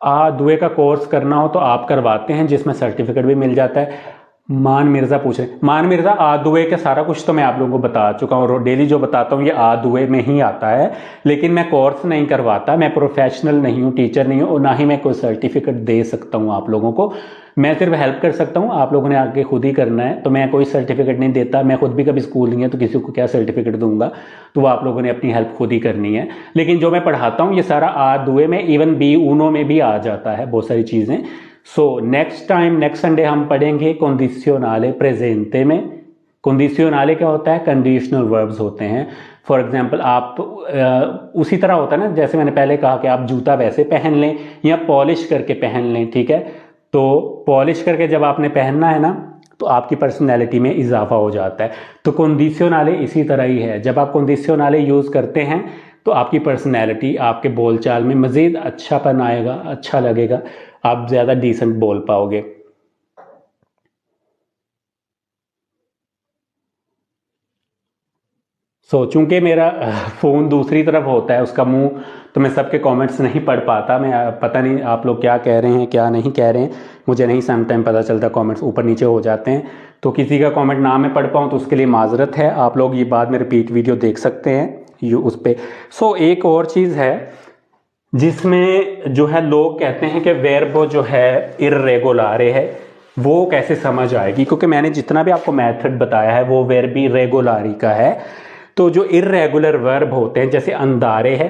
दुए का कोर्स करना हो तो आप करवाते हैं, जिसमें सर्टिफिकेट भी मिल जाता है। मान मिर्ज़ा पूछ रहे, मान मिर्ज़ा दुए के सारा कुछ तो मैं आप लोगों को बता चुका हूँ, और डेली जो बताता हूँ ये दुए में ही आता है, लेकिन मैं कोर्स नहीं करवाता, मैं प्रोफेशनल नहीं हूँ, टीचर नहीं हूँ, और ना ही मैं कोई सर्टिफिकेट दे सकता हूँ आप लोगों को। मैं सिर्फ हेल्प कर सकता हूँ, आप लोगों ने आगे खुद ही करना है। तो मैं कोई सर्टिफिकेट नहीं देता, मैं खुद भी कभी स्कूल नहीं है तो किसी को क्या सर्टिफिकेट दूंगा, तो वो आप लोगों ने अपनी हेल्प खुद ही करनी है। लेकिन जो मैं पढ़ाता हूँ ये सारा दुए में, इवन बी ऊनो में भी आ जाता है बहुत सारी चीज़ें। So next time, next Sunday हम पढ़ेंगे कंडीशनले प्रेजेंटे में। कंडीशनले क्या होता है, कंडीशनल वर्ब्स होते हैं। फॉर एग्जाम्पल आप उसी तरह होता है ना, जैसे मैंने पहले कहा कि आप जूता वैसे पहन लें या पॉलिश करके पहन लें, ठीक है। तो पॉलिश करके जब आपने पहनना है ना, तो आपकी पर्सनैलिटी में इजाफा हो जाता है। तो कंडीशनले इसी तरह ही है, जब आप कंडीशनले यूज़ करते हैं तो आपकी पर्सनैलिटी, आपके बोलचाल में मज़ीद अच्छापन आएगा, अच्छा लगेगा, आप ज़्यादा डिसेंट बोल पाओगे। चूंकि मेरा फ़ोन दूसरी तरफ होता है, उसका मुंह, तो मैं सबके कमेंट्स नहीं पढ़ पाता। मैं पता नहीं आप लोग क्या कह रहे हैं क्या नहीं कह रहे हैं, मुझे नहीं सम टाइम पता चलता, कमेंट्स ऊपर नीचे हो जाते हैं। तो किसी का कमेंट ना मैं पढ़ पाऊँ तो उसके लिए माजरत है। आप लोग ये बाद में रिपीट वीडियो देख सकते हैं उस पर। एक और चीज़ है जिसमें जो है लोग कहते हैं कि वर्ब जो है इर्रेगुलारे है, वो कैसे समझ आएगी, क्योंकि मैंने जितना भी आपको मेथड बताया है वो वर्बी रेगुलारी का है। तो जो इर्रेगुलर वर्ब होते हैं, जैसे अंदारे है,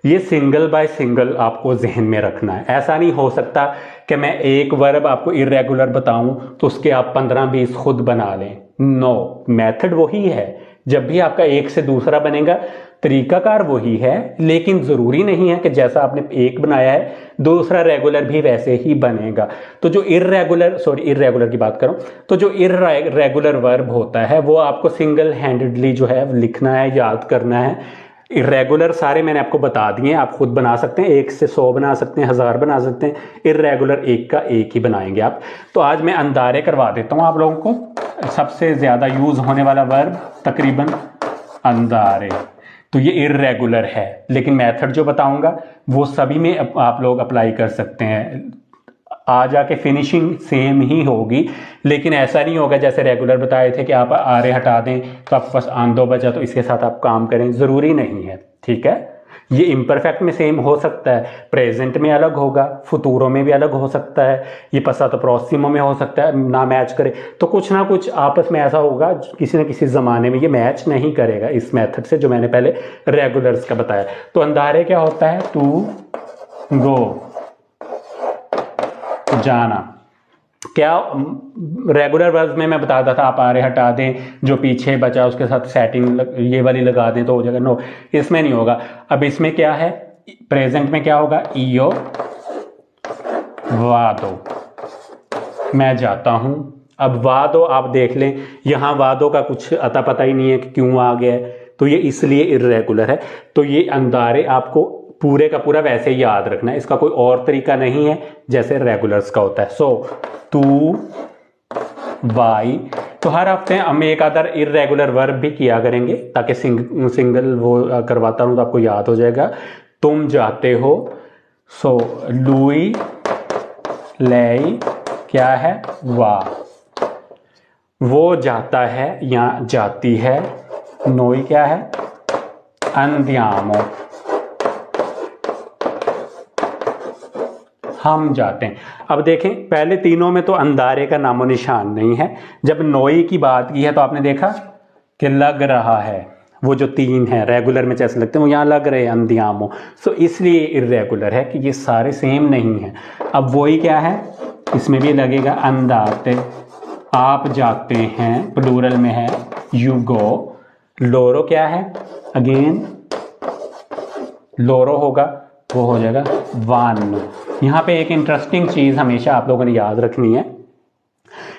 ये सिंगल बाय सिंगल आपको जहन में रखना है। ऐसा नहीं हो सकता कि मैं एक वर्ब आपको इर्रेगुलर बताऊं तो उसके आप 15-20 खुद बना लें। नो, मेथड वही है। जब भी आपका एक से दूसरा बनेगा, तरीकाकार वही है, लेकिन जरूरी नहीं है कि जैसा आपने एक बनाया है दूसरा रेगुलर भी वैसे ही बनेगा। तो जो इर्रेगुलर की बात करूं, तो जो इर्रेगुलर वर्ब होता है वो आपको सिंगल हैंडेडली जो है लिखना है, याद करना है। इर्रेगुलर सारे मैंने आपको बता दिए, आप खुद बना सकते हैं, 1 से 100 बना सकते हैं, 1000 बना सकते हैं। इर्रेगुलर एक का एक ही बनाएंगे आप। तो आज मैं अंदारे करवा देता हूं आप लोगों को। सबसे ज़्यादा यूज़ होने वाला वर्ब तकरीबन अंदारे। तो ये इर्रेगुलर है, लेकिन मेथड जो बताऊंगा वो सभी में आप लोग अप्लाई कर सकते हैं। आ जाके फिनिशिंग सेम ही होगी, लेकिन ऐसा नहीं होगा जैसे रेगुलर बताए थे कि आप आरे हटा दें तो आपके पास आंदो बचा तो इसके साथ आप काम करें, ज़रूरी नहीं है। ठीक है, ये इम्परफेक्ट में सेम हो सकता है, प्रेजेंट में अलग होगा, फुतूरो में भी अलग हो सकता है, ये पसातो प्रोसिमो में हो सकता है ना मैच करे। तो कुछ ना कुछ आपस में ऐसा होगा किसी न किसी ज़माने में ये मैच नहीं करेगा इस मेथड से जो मैंने पहले रेगुलर्स का बताया। तो अंधारे क्या होता है, टू गो, जाना। क्या रेगुलर वर्ब्स में मैं बताता था आप आरे हटा दें, जो पीछे बचा उसके साथ सेटिंग ये वाली लगा दें तो हो जाएगा, नो इसमें नहीं होगा। अब इसमें क्या है, प्रेजेंट में क्या होगा, इयो वादो, मैं जाता हूं। अब वादो आप देख लें, यहां वादो का कुछ अता पता ही नहीं है कि क्यों आ गया है, तो ये इसलिए इर्रेगुलर है। तो ये अंदारे आपको पूरे का पूरा वैसे ही याद रखना है, इसका कोई और तरीका नहीं है जैसे रेगुलर्स का होता है। सो टू बाई, तो हर हफ्ते हम एक अदर इर्रेगुलर वर्ब भी किया करेंगे ताकि सिंगल वो करवाता हूं तो आपको याद हो जाएगा। तुम जाते हो, सो लुई लेई क्या है, वाह, वो जाता है या जाती है, नोई क्या है, अंदियामो, हम जाते हैं। अब देखें पहले तीनों में तो अंदारे का नामो निशान नहीं है, जब नोई की बात की है तो आपने देखा कि लग रहा है, वो जो तीन है रेगुलर में जैसे लगते हैं वो यहाँ लग रहे हैं अंदियामो, सो इसलिए इर्रेगुलर है कि ये सारे सेम नहीं हैं। अब वही क्या है, इसमें भी लगेगा अंदाते, आप जाते हैं, प्लूरल में है यू गो। लोरो क्या है, अगेन लोरो होगा, वो हो जाएगा वन। यहाँ पे एक इंटरेस्टिंग चीज़ हमेशा आप लोगों ने याद रखनी है,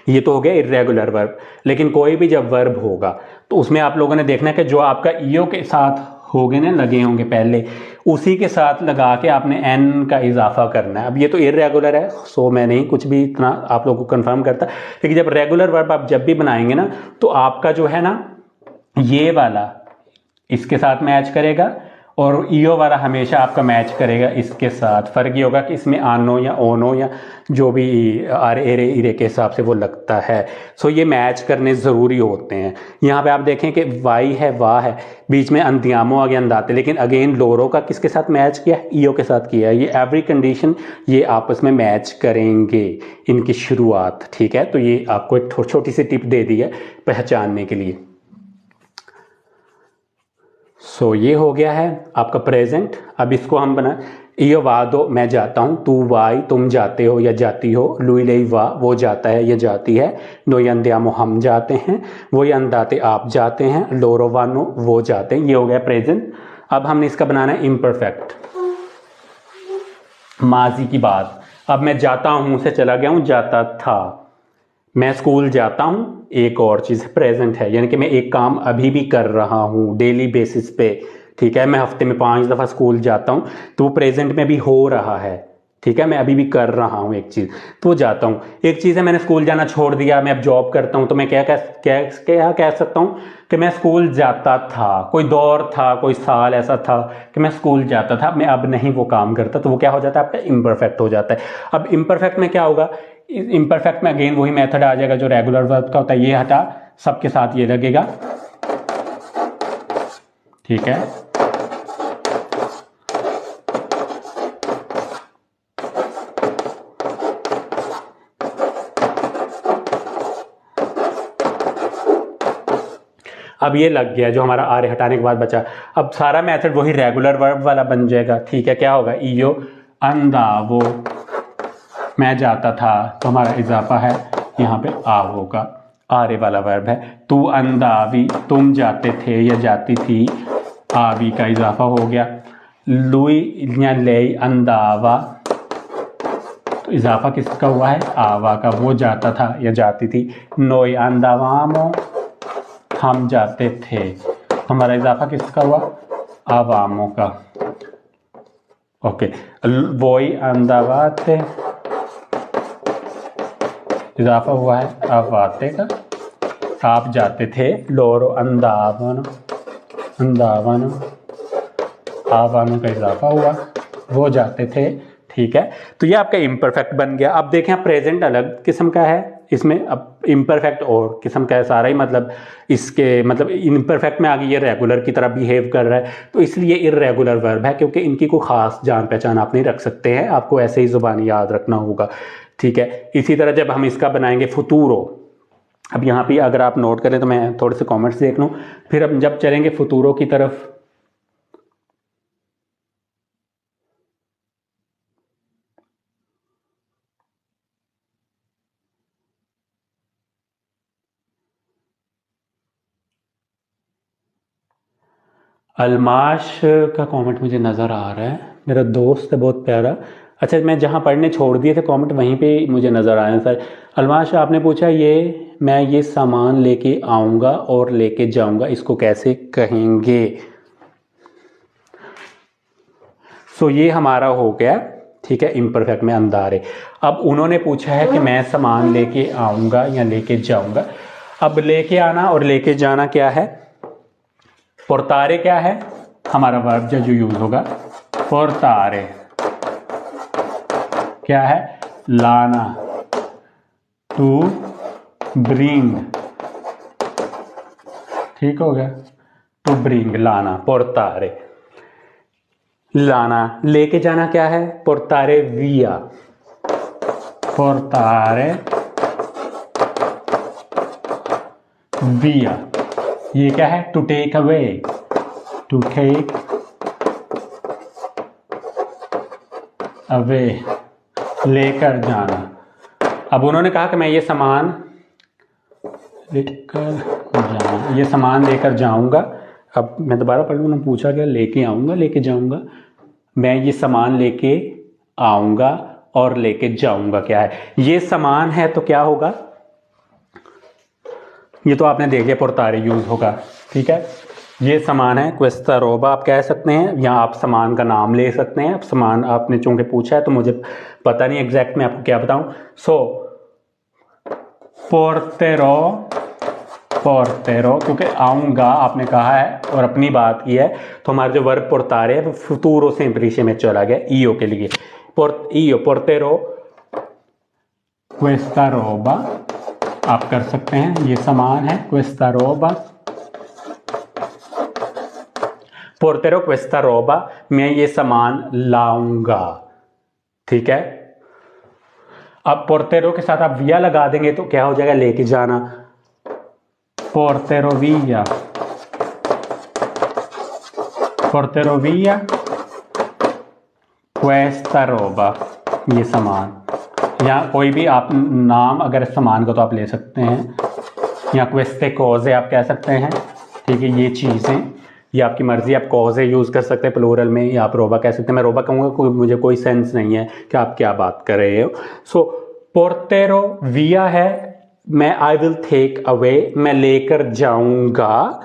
ये तो हो गया इर्रेगुलर वर्ब, लेकिन कोई भी जब वर्ब होगा तो उसमें आप लोगों ने देखना है कि जो आपका ईओ के साथ होंगे ना, लगे होंगे पहले, उसी के साथ लगा के आपने एन का इजाफा करना है। अब ये तो इर्रेगुलर है, सो मैं नहीं कुछ भी इतना आप लोगों को कंफर्म करता, लेकिन जब रेगुलर वर्ब आप जब भी बनाएंगे ना तो आपका जो है ना ये वाला इसके साथ मैच करेगा और ईओ वाला हमेशा आपका मैच करेगा इसके साथ। फर्क ये होगा कि इसमें आनो या ओनो या जो भी आर एरे इरे के हिसाब से वो लगता है। सो ये मैच करने ज़रूरी होते हैं। यहाँ पे आप देखें कि वाई है, वाह है, बीच में अंदियामो आ गया अंदाते, लेकिन अगेन लोरो का किसके साथ मैच किया है, ईओ के साथ किया है। ये एवरी कंडीशन ये आपस में मैच करेंगे इनकी शुरुआत। ठीक है, तो ये आपको एक छोटी सी टिप दे दी है पहचानने के लिए। सो ये हो गया है आपका प्रेजेंट। अब इसको हम बना, यो वादो मैं जाता हूँ, तू वाई तुम जाते हो या जाती हो, लुई लेई वाह वो जाता है या जाती है, नोई अंदियामो हम जाते हैं, वो अंदाते आप जाते हैं, लोरो वानो वो जाते हैं। ये हो गया प्रेजेंट। अब हमने इसका बनाना है इम्परफेक्ट, माजी की बात। अब मैं जाता हूँ से चला गया हूँ जाता था, मैं स्कूल जाता हूँ एक और चीज़ प्रेजेंट है, यानी कि मैं एक काम अभी भी कर रहा हूँ डेली बेसिस पे। ठीक है, मैं हफ्ते में 5 दफ़ा स्कूल जाता हूँ तो वो प्रेजेंट में भी हो रहा है। ठीक है, मैं अभी भी कर रहा हूँ एक चीज़ तो जाता हूँ। एक चीज़ है मैंने स्कूल जाना छोड़ दिया, मैं अब जॉब करता हूँ, तो मैं क्या कह सकता हूँ कि मैं स्कूल जाता था, कोई दौर था, कोई साल ऐसा था कि मैं स्कूल जाता था, मैं अब नहीं वो काम करता, तो वो क्या हो जाता है आपका इम्परफेक्ट हो जाता है। अब इम्परफेक्ट में क्या होगा, इम्परफेक्ट में अगेन वही मेथड आ जाएगा जो रेगुलर वर्ब का होता है, ये हटा सबके साथ ये लगेगा। ठीक है, अब ये लग गया जो हमारा आरे हटाने के बाद बचा। अब सारा मेथड वही रेगुलर वर्ब वाला बन जाएगा। ठीक है, क्या होगा, ईयो अंदा वो मैं जाता था, तो हमारा इजाफा है यहाँ पे आवो का, आरे वाला वर्ब है। तू अंदावी तुम जाते थे या जाती थी, आवी का इजाफा हो गया। लुई या ले अंदावा, तो इजाफा किसका हुआ है, आवा का, वो जाता था या जाती थी। नोई अंदावामो हम जाते थे, हमारा इजाफा किसका हुआ, आवामों का। ओके, वोई अंदावाते इजाफा हुआ है अवाते का। आप जाते थे, लोरो अंदावन, अंदावन, आवानों का इजाफा हुआ, वो जाते थे। ठीक है, तो ये आपका इम्परफेक्ट बन गया। अब देखें प्रेजेंट अलग किस्म का है, इसमें अब इम्परफेक्ट और किस्म का है, सारा ही मतलब इसके मतलब इम्परफेक्ट में आगे ये रेगुलर की तरह बिहेव कर रहा है, तो इसलिए इर्रेगुलर वर्ब है, क्योंकि इनकी कोई खास जान पहचान आप नहीं रख सकते हैं, आपको ऐसे ही जुबानी याद रखना होगा। ठीक है, इसी तरह जब हम इसका बनाएंगे फुतूरो, अब यहाँ पे अगर आप नोट करें तो मैं थोड़े से कमेंट्स देख लूँ, फिर अब जब चलेंगे फुतूरो की तरफ, अलमाश का कमेंट मुझे नज़र आ रहा है, मेरा दोस्त है बहुत प्यारा। अच्छा, मैं जहाँ पढ़ने छोड़ दिए थे कमेंट वहीं पे मुझे नज़र आया सर। अलमाश आपने पूछा ये मैं ये सामान लेके आऊँगा और लेके जाऊँगा, इसको कैसे कहेंगे? सो ये हमारा हो गया, ठीक है, इम्परफेक्ट में अंदारे। अब उन्होंने पूछा है कि मैं सामान लेके आऊँगा या लेके जाऊँगा। अब लेके आना और लेके जाना क्या है? पोर्तारे क्या है? हमारा वर्ब जो यूज होगा पोर्तारे क्या है? लाना, टू ब्रिंग। ठीक हो गया, टू ब्रिंग, लाना, पोर्तारे, लाना। लेके जाना क्या है? पोर्तारे विया, पोर्तारे विया। ये क्या है? To take away, to take away, लेकर जाना। अब उन्होंने कहा कि मैं ये सामान लेकर जाऊंगा, ये सामान लेकर जाऊंगा। अब मैं दोबारा पढ़ लूँ, उन्होंने पूछा क्या? लेके आऊंगा, लेके जाऊंगा। मैं ये सामान लेके आऊंगा और लेके जाऊंगा क्या है? ये सामान है तो क्या होगा? ये तो आपने देख लिया, पोर्तारे यूज होगा। ठीक है, ये सामान है, क्वेस्टा रोबा आप कह सकते हैं, या आप सामान का नाम ले सकते हैं। अब सामान आपने चूंकि पूछा है तो मुझे पता नहीं एग्जैक्ट मैं आपको क्या बताऊं। सो पोर्टेरो, पोर्टेरो, क्योंकि आऊंगा आपने कहा है और अपनी बात की है, तो हमारा जो वर्ब पोर्तारे है वो फ्यूतूरो सिंपलिसी में चला गया ईओ के लिए। ईओ, पोर्टेरो क्वेस्टा रोबा आप कर सकते हैं, ये सामान है क्वेस्टा रोबा, पोर्टेरो क्वेस्टा रोबा, मैं ये सामान लाऊंगा। ठीक है, अब पोर्टेरो के साथ आप विया लगा देंगे तो क्या हो जाएगा? लेके जाना, पोर्टेरो विया, पोर्टेरो विया क्वेस्टा रोबा, ये सामान। या कोई भी आप नाम अगर सामान का तो आप ले सकते हैं, या क्वेस्टे कोजे आप कह सकते हैं। ठीक है, ये चीज़ें, ये आपकी मर्जी, आप कोजे यूज़ कर सकते हैं प्लूरल में, या आप रोबा कह सकते हैं। मैं रोबा कहूँगा, मुझे कोई सेंस नहीं है कि आप क्या बात कर रहे हो। सो पोर्टेरो विया है, मैं आई विल टेक अवे, मैं लेकर जाऊंगा।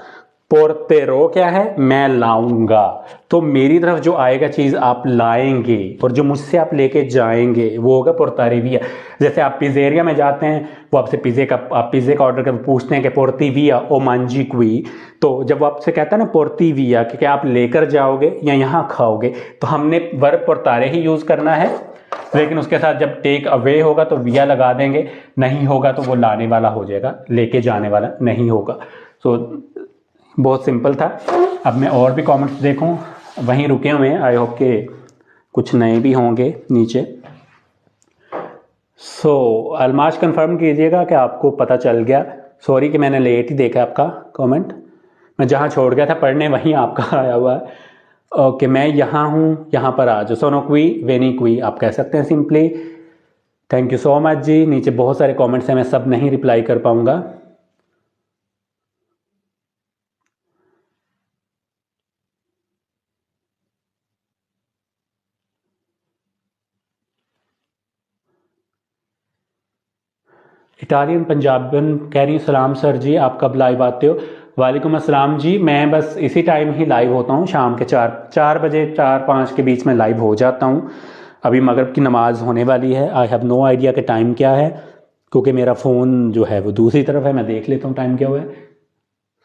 पोर्टेरो क्या है? मैं लाऊंगा। तो मेरी तरफ जो आएगा चीज आप लाएंगे, और जो मुझसे आप लेके जाएंगे वो होगा पोर्तारे विया। जैसे आप पिज़ेरिया में जाते हैं, वो आपसे आप पिज़्ज़े का ऑर्डर कर पूछते हैं कि पोर्ती विया ओ मांजी क्वी, तो जब वो आपसे कहता है ना पोर्ती विया कि क्या आप लेकर जाओगे या यहाँ खाओगे, तो हमने वर्ब पोर्तारे ही यूज करना है। लेकिन उसके साथ जब टेक अवे होगा तो विया लगा देंगे, नहीं होगा तो वो लाने वाला हो जाएगा, लेके जाने वाला नहीं होगा। सो बहुत सिंपल था। अब मैं और भी कमेंट्स देखूं, वहीं रुके हुए हैं, आई होप के कुछ नए भी होंगे नीचे। सो अलमाश कंफर्म कीजिएगा कि आपको पता चल गया। सॉरी कि मैंने लेट ही देखा आपका कमेंट, मैं जहाँ छोड़ गया था पढ़ने वहीं आपका आया हुआ है। ओके, मैं यहाँ हूँ, यहाँ पर आ जाओ। सोनो क्वी वेनी क्वी आप कह सकते हैं simply. Thank you so much जी। नीचे बहुत सारे कमेंट्स हैं, मैं सब नहीं रिप्लाई कर पाऊँगा। इटालियन पंजाबन कह रही हूँ, सलाम सर जी, आप कब लाइव आते हो? वालेकुम अस्सलाम जी, मैं बस इसी टाइम ही लाइव होता हूँ, शाम के 4 बजे 4-5 के बीच में लाइव हो जाता हूँ। अभी मगरिब की नमाज़ होने वाली है, आई हैव नो आइडिया कि टाइम क्या है, क्योंकि मेरा फ़ोन जो है वो दूसरी तरफ है। मैं देख लेता हूँ टाइम क्या हुआ है,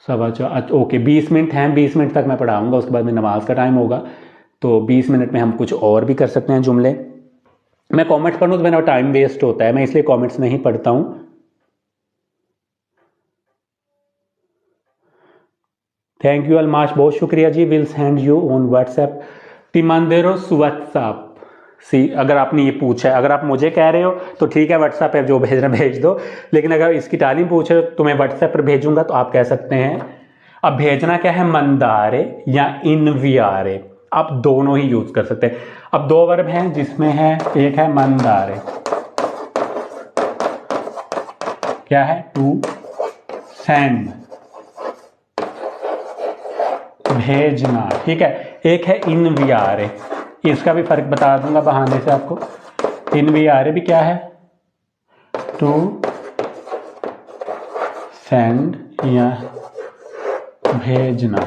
4:15। ओके 20 मिनट हैं, 20 मिनट तक मैं पढ़ाऊँगा, उसके बाद में नमाज का टाइम होगा। तो 20 मिनट में हम कुछ और भी कर सकते हैं जुमले। मैं कमेंट्स पढ़ूँ तो मेरा टाइम वेस्ट होता है, मैं इसलिए कमेंट्स नहीं पढ़ता हूँ। थैंक यू अलमाश, बहुत शुक्रिया जी। Will send you on WhatsApp. टिमांदेरोस व्हाट्सएप। सी अगर आपने ये पूछा है, अगर आप मुझे कह रहे हो तो ठीक है, व्हाट्सएप पे जो भेजना भेज दो, लेकिन अगर इसकी तालीम पूछ रहे हो तो मैं व्हाट्सएप पर भेजूंगा, तो आप कह सकते हैं। अब भेजना क्या है, मंदारे या इनवियारे, आप दोनों ही यूज कर सकते हैं। अब दो वर्ब हैं जिसमें है, एक है मंदारे, क्या है, टू सेंड, भेजना, ठीक है। एक है इनवियारे, इसका भी फर्क बता दूंगा बहाने से आपको। इनवियारे भी क्या है, टू सेंड या भेजना।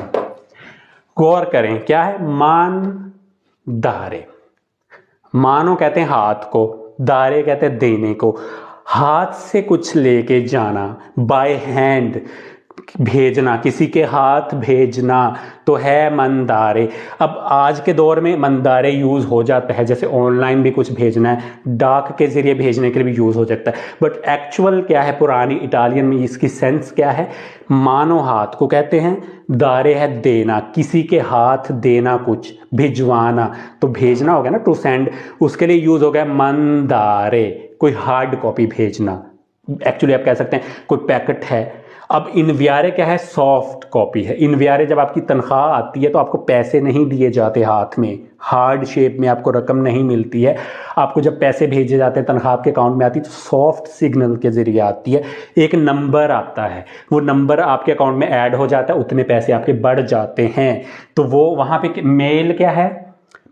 गौर करें, क्या है, मान दारे। मानो कहते हैं हाथ को, दारे कहते हैं देने को, हाथ से कुछ लेके जाना, बाय हैंड भेजना, किसी के हाथ भेजना, तो है मंदारे। अब आज के दौर में मंदारे यूज हो जाता है, जैसे ऑनलाइन भी कुछ भेजना है, डाक के जरिए भेजने के लिए भी यूज हो सकता है। बट एक्चुअल क्या है, पुरानी इटालियन में इसकी सेंस क्या है, मानो हाथ को कहते हैं, दारे है देना, किसी के हाथ देना, कुछ भिजवाना, तो भेजना हो गया ना, टू सेंड, उसके लिए यूज हो गया मंदारे, कोई हार्ड कॉपी भेजना। एक्चुअली आप कह सकते हैं कोई पैकेट है। अब इनवियारे क्या है, सॉफ्ट कॉपी है। इनवियारे जब आपकी तनख्वाह आती है तो आपको पैसे नहीं दिए जाते हाथ में, हार्ड शेप में आपको रकम नहीं मिलती है। आपको जब पैसे भेजे जाते हैं, तनख्वाह आपके अकाउंट में आती है, तो सॉफ्ट सिग्नल के जरिए आती है। एक नंबर आता है, वो नंबर आपके अकाउंट में ऐड हो जाता है, उतने पैसे आपके बढ़ जाते हैं। तो वो वहाँ पे मेल क्या है,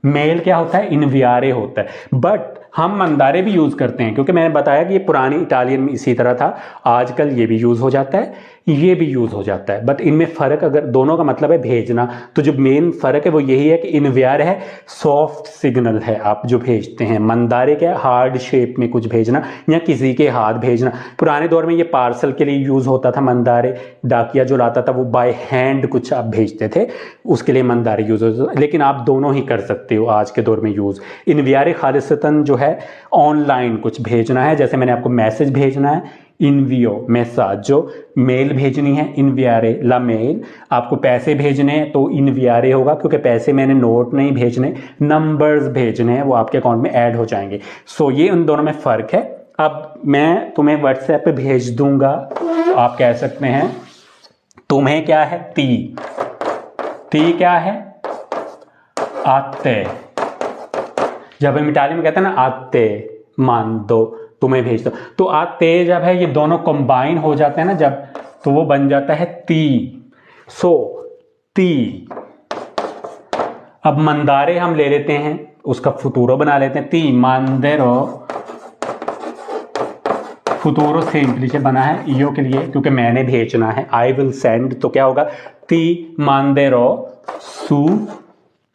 मेल क्या होता है, इनवियारे होता है। बट हम मंदारे भी यूज करते हैं, क्योंकि मैंने बताया कि ये पुरानी इटालियन में इसी तरह था, आजकल ये भी यूज हो जाता है, ये भी यूज हो जाता है। बट इनमें फर्क, अगर दोनों का मतलब है भेजना, तो जो मेन फर्क है वो यही है कि इनवियार है सॉफ्ट सिग्नल है, आप जो भेजते हैं। मंदारे क्या है, हार्ड शेप में कुछ भेजना या किसी के हाथ भेजना। पुराने दौर में ये पार्सल के लिए यूज होता था मंदारे, डाकिया जो लाता था वो बाय हैंड कुछ आप भेजते थे, उसके लिए मंदारे यूज होता था। लेकिन आप दोनों ही कर सकते हो आज के दौर में यूज। इनवियारे खालिसतन जो है ऑनलाइन कुछ भेजना है, जैसे मैंने आपको मैसेज भेजना है, इनवियो मैसेज, जो मेल भेजनी है, इनवियारे ला मेल। आपको पैसे भेजने हैं तो इनवियारे होगा, क्योंकि पैसे मैंने नोट नहीं भेजने, नंबर्स भेजने हैं, वो आपके अकाउंट में ऐड हो जाएंगे। सो ये उन दोनों में फर्क है। अब मैं तुम्हें व्हाट्सएप पे भेज दूंगा, आप कह सकते हैं तुम्हें क्या है, ती क्या है, आते। जब हम इटाली में कहते हैं ना आते, मान दो, तुम्हें भेज दो, तो आते जब है, ये दोनों कंबाइन हो जाते हैं ना जब, तो वो बन जाता है ती। सो ती। अब मंदारे हम ले लेते हैं, उसका फुतूरो बना लेते हैं, ती मांदेरो। फुतूरो सिंपली से बना है ईओ के लिए, क्योंकि मैंने भेजना है, आई विल सेंड, तो क्या होगा, ती मांदेरो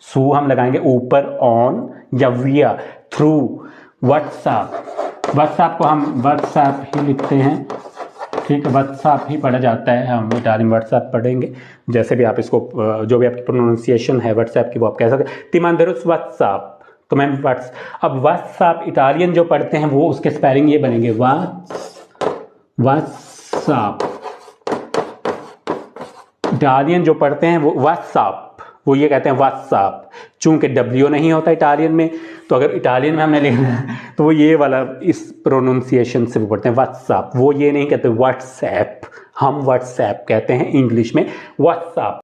सू हम लगाएंगे ऊपर ऑन या विया, थ्रू व्हाट्सएप। व्हाट्सएप को हम व्हाट्सएप ही लिखते हैं, ठीक है, व्हाट्सएप ही पढ़ा जाता है, हम इटालियन व्हाट्सएप पढ़ेंगे। जैसे भी आप इसको, जो भी आपकी प्रोनाउंसिएशन है व्हाट्सएप की, वो आप कह सकते हैं। तिमांदेरुस व्हाट्सएप, तो मैं अब व्हाट्सएप इटालियन जो पढ़ते हैं वो उसके स्पेलिंग ये बनेंगे, व्हाट्सएप। इटालियन जो पढ़ते हैं वो व्हाट्सएप, वो ये कहते हैं व्हाट्सएप, चूंकि डब्ल्यू नहीं होता इटालियन में, तो अगर इटालियन में हमने लिखना है तो वो ये वाला इस प्रोनाउंसिएशन से वो पढ़ते हैं व्हाट्सएप। वो ये नहीं कहते व्हाट्सएप, हम व्हाट्सएप कहते हैं इंग्लिश में, व्हाट्सएप।